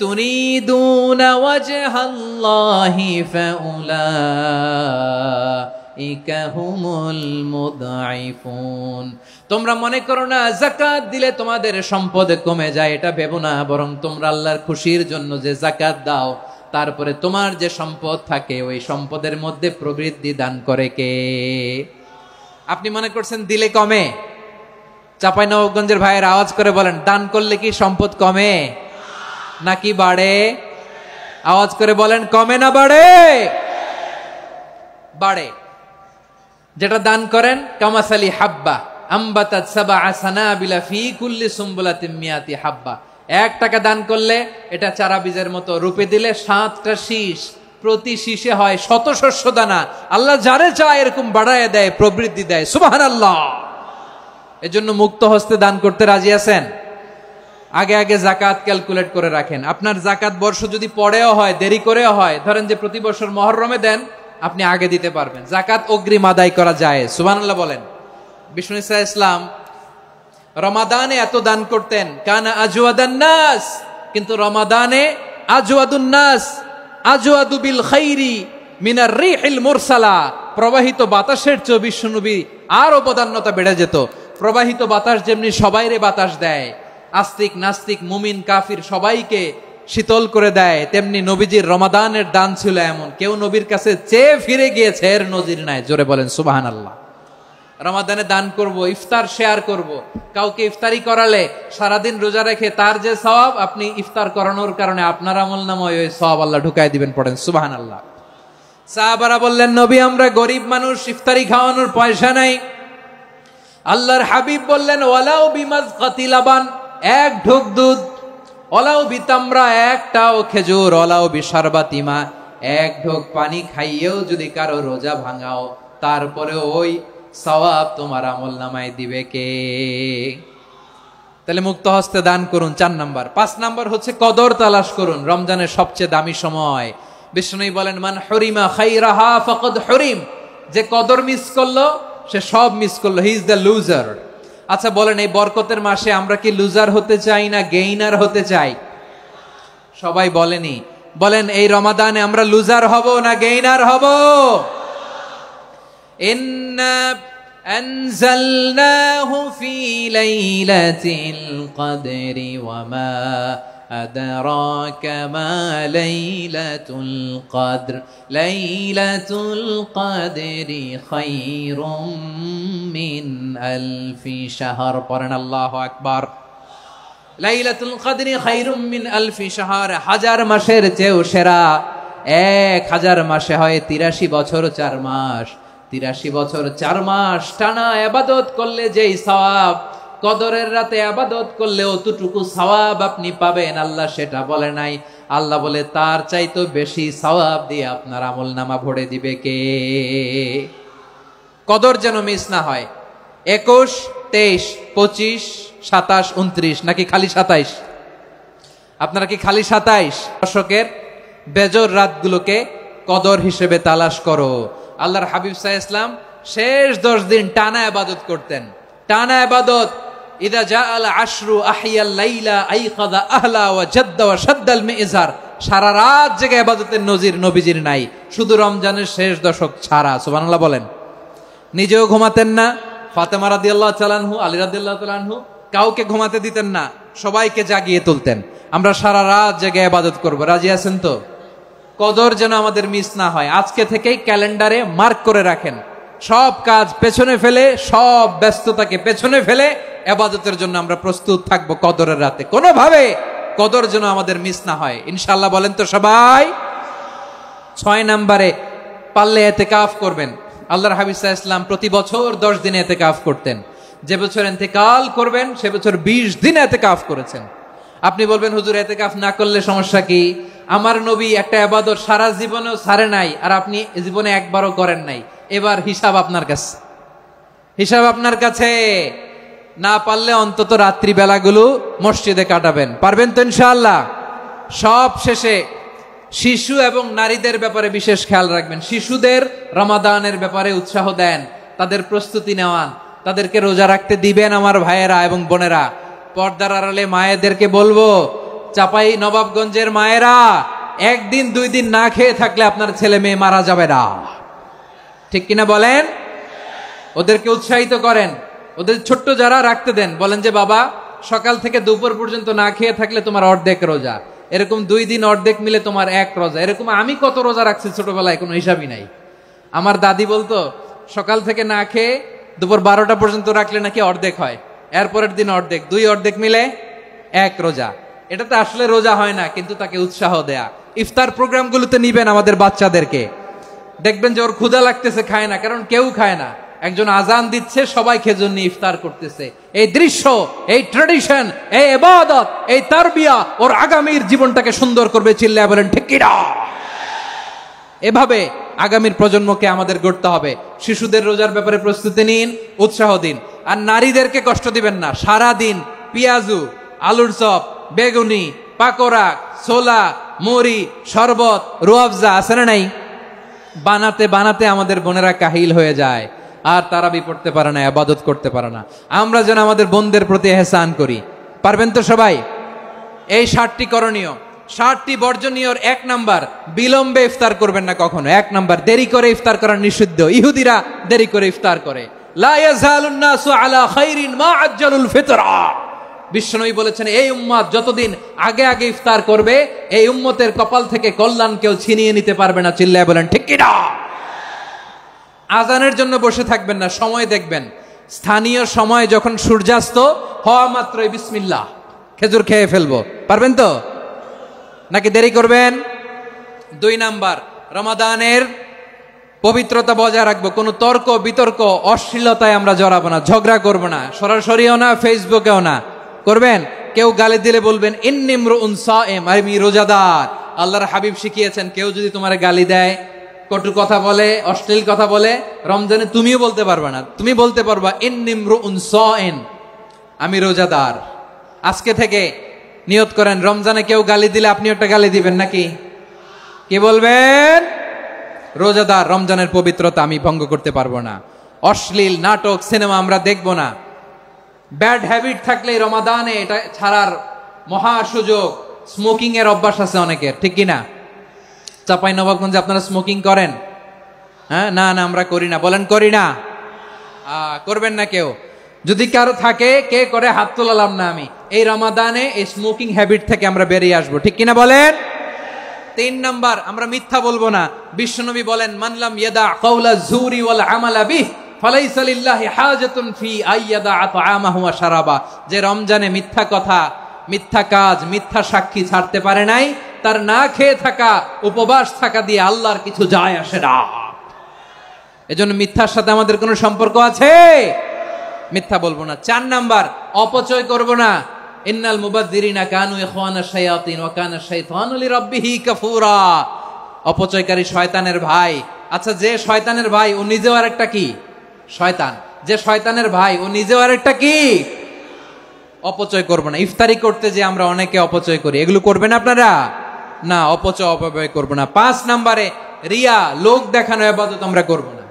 তুরিদুনা ওয়াজহাল্লাহি ফাউলাইকা হুমুল মুদঈফুন। তোমরা মনে করো না যাকাত দিলে তোমাদের সম্পদ কমে যায়, এটা ভেবো না, বরং তোমরা আল্লাহর খুশির জন্য যে যাকাত দাও, তারপরে তোমার যে সম্পদ থাকে ওই সম্পদের মধ্যে প্রবৃদ্ধি দান করে কে? আপনি মনে করছেন দিলে কমে? চাঁপাইনবাবগঞ্জের ভাইয়ের আওয়াজ করে বলেন, দান করলে কি সম্পদ কমে নাকি বাড়ে? আওয়াজ করে বলেন, কমে না বাড়ে? বাড়ে। যেটা দান করেন, কামাসালি হাব্বা আম্বাতাত সাবআ সানাবিলা ফি কুল্লি সুম্বুলাতিন মিয়াতি হাব্বা। 1 টাকা দান করলে এটা চারা বীজের মতো, রূপে দিলে 7টা শীষ, প্রতি শীষে হয় 100 শস্য দানা। আল্লাহ যারে চায় এরকম বাড়ায় দেয়, প্রবৃদ্ধি দেয়। সুবহানাল্লাহ। এজন্য মুক্ত হস্তে দান করতে রাজি আছেন? আগে আগে যাকাত ক্যালকুলেট করে রাখেন। আপনার যাকাত বর্ষ যদি পরেও হয়, দেরি করেও হয়, ধরেন যে প্রতি বছর মুহররমে দেন, আপনি আগে দিতে পারবেন। যাকাত অগ্রিম আদায় করা যায়। সুবহানাল্লাহ বলেন। বিষ্ণু ইসা ইসলাম রমাদানে এত দান করতেন, কানা আজওয়াদান নাস, কিন্তু রমাদানে আজওয়াদুন নাস আজওয়াদু বিল খাইরি মিনার রিহিল মুরসালা। প্রবাহিত বাতাসের চেয়ে বিশ্বনবী আরো বদান্যতা বেড়ে যেত। প্রবাহিত বাতাস যেমনি সবাইরে বাতাস দেয়, আস্তিক নাস্তিক মুমিন কাফির সবাইকে শীতল করে দেয়, তেমনি নবীজির রমাদানের দান ছিল এমন, কেউ নবীর কাছে চেয়ে ফিরে গিয়েছে এর নজির নাই। জোরে বলেন সুবহানাল্লাহ। রমাদানে দান করব, ইফতার শেয়ার করব। কাউকে ইফতারি করালে সারাদিন রোজা রেখে তার যে সওয়াব, আপনি ইফতার করানোর কারণে আপনার আমলনামায় ওই সওয়াব আল্লাহ ঢুকাই দিবেন। পড়েন সুবহানাল্লাহ। সাহাবারা বললেন, নবী আমরা গরিব মানুষ, ইফতারি খাওয়ানোর পয়সা নাই। আল্লাহর হাবিব বললেন, ওয়ালাউ বিমাজকাতি লাবান, এক ঢোক দুধ, ওয়ালাউ বিতামরা, একটাও খেজুর, ওয়ালাউ বিশারবাতি মা, এক ঢোক পানি খাইয়েও যদি কারো রোজা ভাঙাও, তারপরে ওই সওয়াব তোমার আমলনামায় দিবে কে? তাহলে মুক্ত হস্তে দান করুন, 4 নাম্বার। 5 নাম্বার হচ্ছে কদর তালাশ করুন, রমজানের সবচেয়ে দামি সময়। বিষ্ণু বলেন, মান হরিমা খাইরাহা ফাকাদ হরিম, যে কদর মিস করলো সে সব মিস করলো, হি ইজ দ্য লুজার। আচ্ছা বলেন, এই বরকতের মাসে আমরা কি লুজার হতে চাই না গেইনার হতে চাই? সবাই বলেনি, বলেন এই রমাদানে আমরা লুজার হব না গেইনার হব? ইন্না আনজালনাহু ফি লাইলাতিল কদরি ওয়া মা আদরাকা মা লাইলাতুল কদর, লাইলাতুল কদরি খায়রুম মিন আলফি শাহর। পড়েন আল্লাহু আকবার। লাইলাতুল কদরি খায়রুম মিন আলফি শাহর, 1000 মাসের চেয়েও সেরা। 1000 মাসে হয় 83 বছর 4 মাস। 83 বছর 4 মাস টানা ইবাদত করলে যেই সওয়াব, কদরের রাতে ইবাদত করলে অতটুকু সওয়াব আপনি পাবেন, আল্লাহ সেটা বলে নাই। আল্লাহ বলে তার চাইতে বেশি সওয়াব দিয়ে আপনার আমলনামা ভরে দিবে কে? কদর যেন মিস না হয়। 21, 23, 25, 27, 29 নাকি খালি 27? আপনারা কি খালি 27? দশকের বেজর রাতগুলোকে কদর হিসেবে তালাশ করো। আল্লাহর হাবিব সাল্লাল্লাহু আলাইহি ওয়াসাল্লাম শেষ 10 দিন টানা ইবাদত করতেন, টানা ইবাদত। ইদা জাআল আশরু আহিয়াল লাইলা আইকাযা আহলা ওয়া জাদ্দা ওয়া শাদ্দাল মিজার, সারা রাত জেগে ইবাদতের নজির নবীজির নাই, শুধু রমজানের শেষ দশক ছাড়া। সুবহানাল্লাহ বলেন। নিজেও ঘুমাতেন না, ফাতেমা রাদিয়াল্লাহু তাআলা আনহু, আলী রাদিয়াল্লাহু তাআলা আনহু কাউকে ঘুমাতে দিতেন না, সবাইকে জাগিয়ে তুলতেন। আমরা সারা রাত জেগে ইবাদত করব, রাজি আছেন তো? কদর যেন আমাদের মিস না হয়। আজকে থেকেই ক্যালেন্ডারে মার্ক করে রাখেন, সব কাজ পেছনে ফেলে, সব ব্যস্ততাকে পেছনে ফেলে ইবাদতের জন্য আমরা প্রস্তুত থাকব কদরের রাতে। কোনোভাবে কদর যেন আমাদের মিস না হয়, ইনশাআল্লাহ। বলেন তো সবাই। 6 নম্বরে পারলে ইতিকাফ করবেন। আল্লাহর হাবিব সাল্লাল্লাহু আলাইহি ওয়াসাল্লাম প্রতি বছর 10 দিন ইতিকাফ করতেন। যে বছর ইন্তেকাল করবেন সে বছর 20 দিন ইতিকাফ করেছেন। আপনি বলবেন, হুজুর ইতিকাফ না করলে সমস্যা কি? আমার নবী একটা ইবাদত সারা জীবনেও ছাড়ে নাই, আর আপনি জীবনে একবারও করেন নাই। এবার হিসাব আপনার কাছে, হিসাব আপনার কাছে। না পারলে অন্তত রাত্রি বেলাগুলো মসজিদে কাটাবেন। পারবেন তো ইনশাআল্লাহ? সব শেষে শিশু এবং নারীদের ব্যাপারে বিশেষ খেয়াল রাখবেন। শিশুদের রমাদানের ব্যাপারে উৎসাহ দেন, তাদের প্রস্তুতি নেওয়ান, তাদেরকে রোজা রাখতে দিবেন। আমার ভাইয়েরা এবং বোনেরা, পর্দার আড়ালে মায়েদেরকে বলবো, চাপাই নবাবগঞ্জের মায়েরা, 1 দিন 2 দিন না খেয়ে থাকলে আপনার ছেলে মেয়ে মারা যাবে না, ঠিক কিনা বলেন? ওদেরকে উৎসাহিত করেন, ওদের ছোট্ট যারা রাখতে দেন, বলেন যে বাবা সকাল থেকে দুপুর পর্যন্ত না খেয়ে থাকলে তোমার অর্ধেক রোজা, এরকম 2 দিন অর্ধেক মিলে তোমার 1 রোজা। এরকম আমি কত রোজা রাখছি ছোটবেলায়, কোনো হিসাবই নাই। আমার দাদি বলতো সকাল থেকে না খেয়ে দুপুর 12টা পর্যন্ত রাখলে নাকি অর্ধেক হয়, এরপরের দিন অর্ধেক, 2 অর্ধেক মিলে 1 রোজা। এটা তো আসলে রোজা হয় না, কিন্তু তাকে উৎসাহ দেয়া। ইফতার প্রোগ্রামগুলোতে নিবেন আমাদের বাচ্চাদেরকে, দেখবেন যে ওর ক্ষুধা লাগতেছে, খায় না, কারণ কেউ খায় না। একজন আজান দিচ্ছে, সবাই খেজুর নিয়ে ইফতার করতেছে। এই দৃশ্য, এই ট্র্যাডিশন, এই ইবাদত, এই তারবিয়া ওর আগামীর জীবনটাকে সুন্দর করবে। চিল্লায়া বলেন ঠিক কি না? এভাবে আগামীর প্রজন্মকে আমাদের গড়তে হবে। শিশুদের রোজার ব্যাপারে প্রস্তুতি নিন, উৎসাহ দিন। আর নারীদেরকে কষ্ট দিবেন না। সারা দিন পেঁয়াজু, আলুর চপ, বেগুনি, পাকোড়া, ছোলা, মুড়ি, শরবত, রুয়াবজা আছে না নাই, বানাতে বানাতে আমাদের বোনেরা কাহিল হয়ে যায়, আর তারাবি পড়তে পারে না, ইবাদত করতে পারে না। আমরা যেন আমাদের বোনদের প্রতি ইহসান করি। পারবেন তো সবাই? এই 7টি করণীয়, 7টি বর্জনীয়। 1 নাম্বার, বিলম্বে ইফতার করবেন না কখনো। 1 নাম্বার, দেরি করে ইফতার করা নিষিদ্ধ। ইহুদিরা দেরি করে ইফতার করে। লা ইয়াজালুন নাসু আলা খাইরিন মা আজ্জালুল ফিতরা। বিশ্বনবী বলেছেন, এই উম্মত যতদিন আগে আগে ইফতার করবে, এই উম্মতের কপাল থেকে কল্যাণ কেউ ছিনিয়ে নিতে পারবে না। চিল্লায় বলেন ঠিক কিনা? আজানের জন্য বসে থাকবেন না, সময় দেখবেন। স্থানীয় সময় যখন সূর্যাস্ত হওয়া মাত্রই বিসমিল্লাহ, খেজুর খেয়ে ফেলবো। পারবেন তো নাকি দেরি করবেন? 2 নাম্বার, রমাদানের পবিত্রতা বজায় রাখবো। কোনো তর্ক বিতর্ক অশ্লীলতায় আমরা জড়াবো না, ঝগড়া করবো না, সরাসরিও না, ফেসবুকেও না। করবেন? কেউ গালি দিলে বলবেন ইন্নিমরুউন সায়েম, আমি রোজাদার। আল্লাহর হাবিব শিখিয়েছেন, কেউ যদি তোমার গালি দেয়, কটু কথা বলে, অশ্লীল কথা বলে, রমজানে তুমিও বলতে পারবে না। তুমি বলতে পারবা ইন্নিমরুউন সায়েম, আমি রোজাদার। আজকে থেকে নিয়ত করেন, রমজানে কেউ গালি দিলে আপনি একটা গালি দিবেন নাকি? কি বলবেন? রোজাদার, রমজানের পবিত্রতা আমি ভঙ্গ করতে পারবো না। অশ্লীল নাটক সিনেমা আমরা দেখবো না। ব্যাড হ্যাবিট থাকলে রমাদানে এটা ছাড়ার মহা সুযোগ। স্মোকিং এর অভ্যাস আছে অনেকের, ঠিক কিনা? চাপাই নবাবগঞ্জে আপনারা স্মোকিং করেন? হ্যাঁ, না না আমরা করি না। বলেন করি না? করবেন না কেউ? যদি কারো থাকে, কে করে হাত তোলালাম না আমি। এই রমাদানে এই স্মোকিং হ্যাবিট থেকে আমরা বেরিয়ে আসবো, ঠিক কিনা বলেন? 3 নাম্বার, আমরা মিথ্যা বলবো না। বিশ্বনবী বলেন, মানলাম ইয়াদা কাওলা যুরি ওয়াল আমালা বিহ ফালাইসা লিল্লাহি হাজাতুন ফি আইয়াদা তাআমাহু ওয়া শারাবা। যে রমজানে মিথ্যা কথা, মিথ্যা কাজ, মিথ্যা সাক্ষী ছাড়তে পারে নাই, তার না খেয়ে থাকা, উপবাস থাকা দিয়ে আল্লাহর কিছু যায় আসে না। এজন্য মিথ্যার সাথে আমাদের কোনো সম্পর্ক আছে? মিথ্যা বলবো না। 4 নাম্বার, অপচয় করব না। ইন্নাল মুবাযযিরিনা কানু ইখওয়ানাশ শায়াতিন ওয়া কানা শাইতানু লিরাব্বিহি কাফুরা। অপচয়কারী শয়তানের ভাই। আচ্ছা, যে শয়তানের ভাই ও নিজেও আরেকটা কি? শয়তান। যে শয়তানের ভাই ও নিজেও আরেকটা কি? অপচয় করব না। ইফতারি করতে যে আমরা অনেকে অপচয় করি, এগুলো করবেন আপনারা? না, অপচয় অপব্যয় করব না। 5 নাম্বারে, রিয়া, লোক দেখানো ইবাদত আমরা করব না।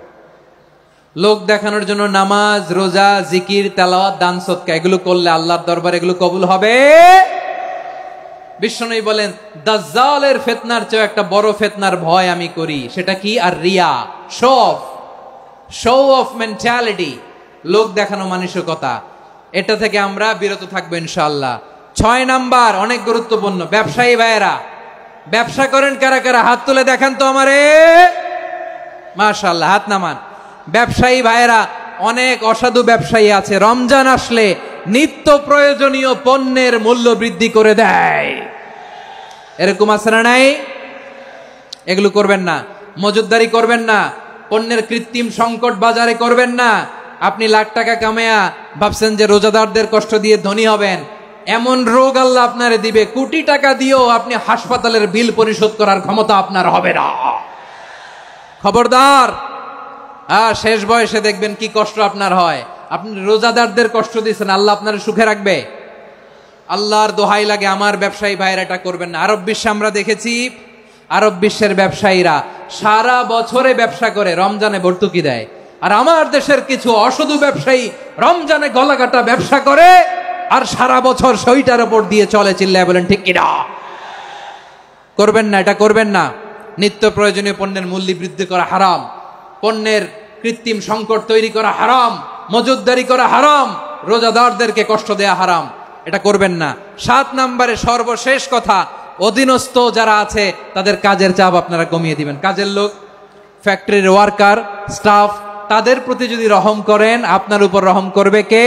লোক দেখানোর জন্য নামাজ, রোজা, জিকির, তেলাওয়াত, দান সদকা এগুলো করলে আল্লাহর দরবারে এগুলো কবুল হবে? বিশ্বনবী বলেন, দাজ্জালের ফিতনার চেয়ে একটা বড় ফিতনার ভয় আমি করি। সেটা কি? আর রিয়া, শো অফ মেন্টালিটি, লোক দেখানো মানসিকতা। এটা থেকে আমরা বিরত থাকবো ইনশাআল্লাহ। 6 নাম্বার, অনেক গুরুত্বপূর্ণ। ব্যবসায়ী ভাইয়েরা, ব্যবসা করেন কারা কারা? হাত তুলে দেখান তো আমারে। মাশাআল্লাহ, হাত নামান। ব্যবসায়ী ভাইয়েরা, অনেক অসাধু ব্যবসায়ী আছে, রমজান আসলে নিত্য প্রয়োজনীয় পণ্যের মূল্য বৃদ্ধি করে দেয়। এরকম আছে না নাই? এগুলো করবেন না। মজুদদারি করবেন না। পণ্যের কৃত্রিম সংকট বাজারে করবেন না। আপনি লাখ টাকা কামায়া ভাবছেন যে রোজাদারদের কষ্ট দিয়ে ধনী হবেন। এমন রোগ আল্লাহ আপনারে দিবে, কোটি টাকা দিয়েও আপনি হাসপাতালের বিল পরিশোধ করার ক্ষমতা আপনার হবে না। খবরদার। শেষ বয়সে দেখবেন কি কষ্ট আপনার হয়। আপনি রোজাদারদের কষ্ট দিচ্ছেন, আল্লাহ আপনার সুখে রাখবে? আল্লাহর দোহাই লাগে, আমার ব্যবসায়ী ভাইয়েরা এটা করবেন না। আরব বিশ্বে আমরা দেখেছি, আরব বিশ্বের ব্যবসায়ীরা সারা বছরে ব্যবসা করে, রমজানে ভর্তুকি দেয়। আর আমার দেশের কিছু অসাধু ব্যবসায়ী রমজানে গলাকাটা ব্যবসা করে আর সারা বছর সইটার উপর দিয়ে চলে। চিল্লায় বলেন ঠিক কিনা? করবেন না, এটা করবেন না। নিত্য প্রয়োজনীয় পণ্যের মূল্য বৃদ্ধি করা হারাম, পণ্যের কৃত্রিম সংকট তৈরি করা হারাম, মজুদদারি করা হারাম, রোজাদারদেরকে কষ্ট দেয়া হারাম। এটা করবেন না। 7 নাম্বারে সর্বশেষ কথা, অধীনস্থ যারা আছে তাদের কাজের চাপ আপনারা কমিয়ে দিবেন। কাজের লোক, ফ্যাক্টরির ওয়ার্কার, স্টাফ, তাদের প্রতি যদি রহম করেন, আপনার উপর রহম করবে কে?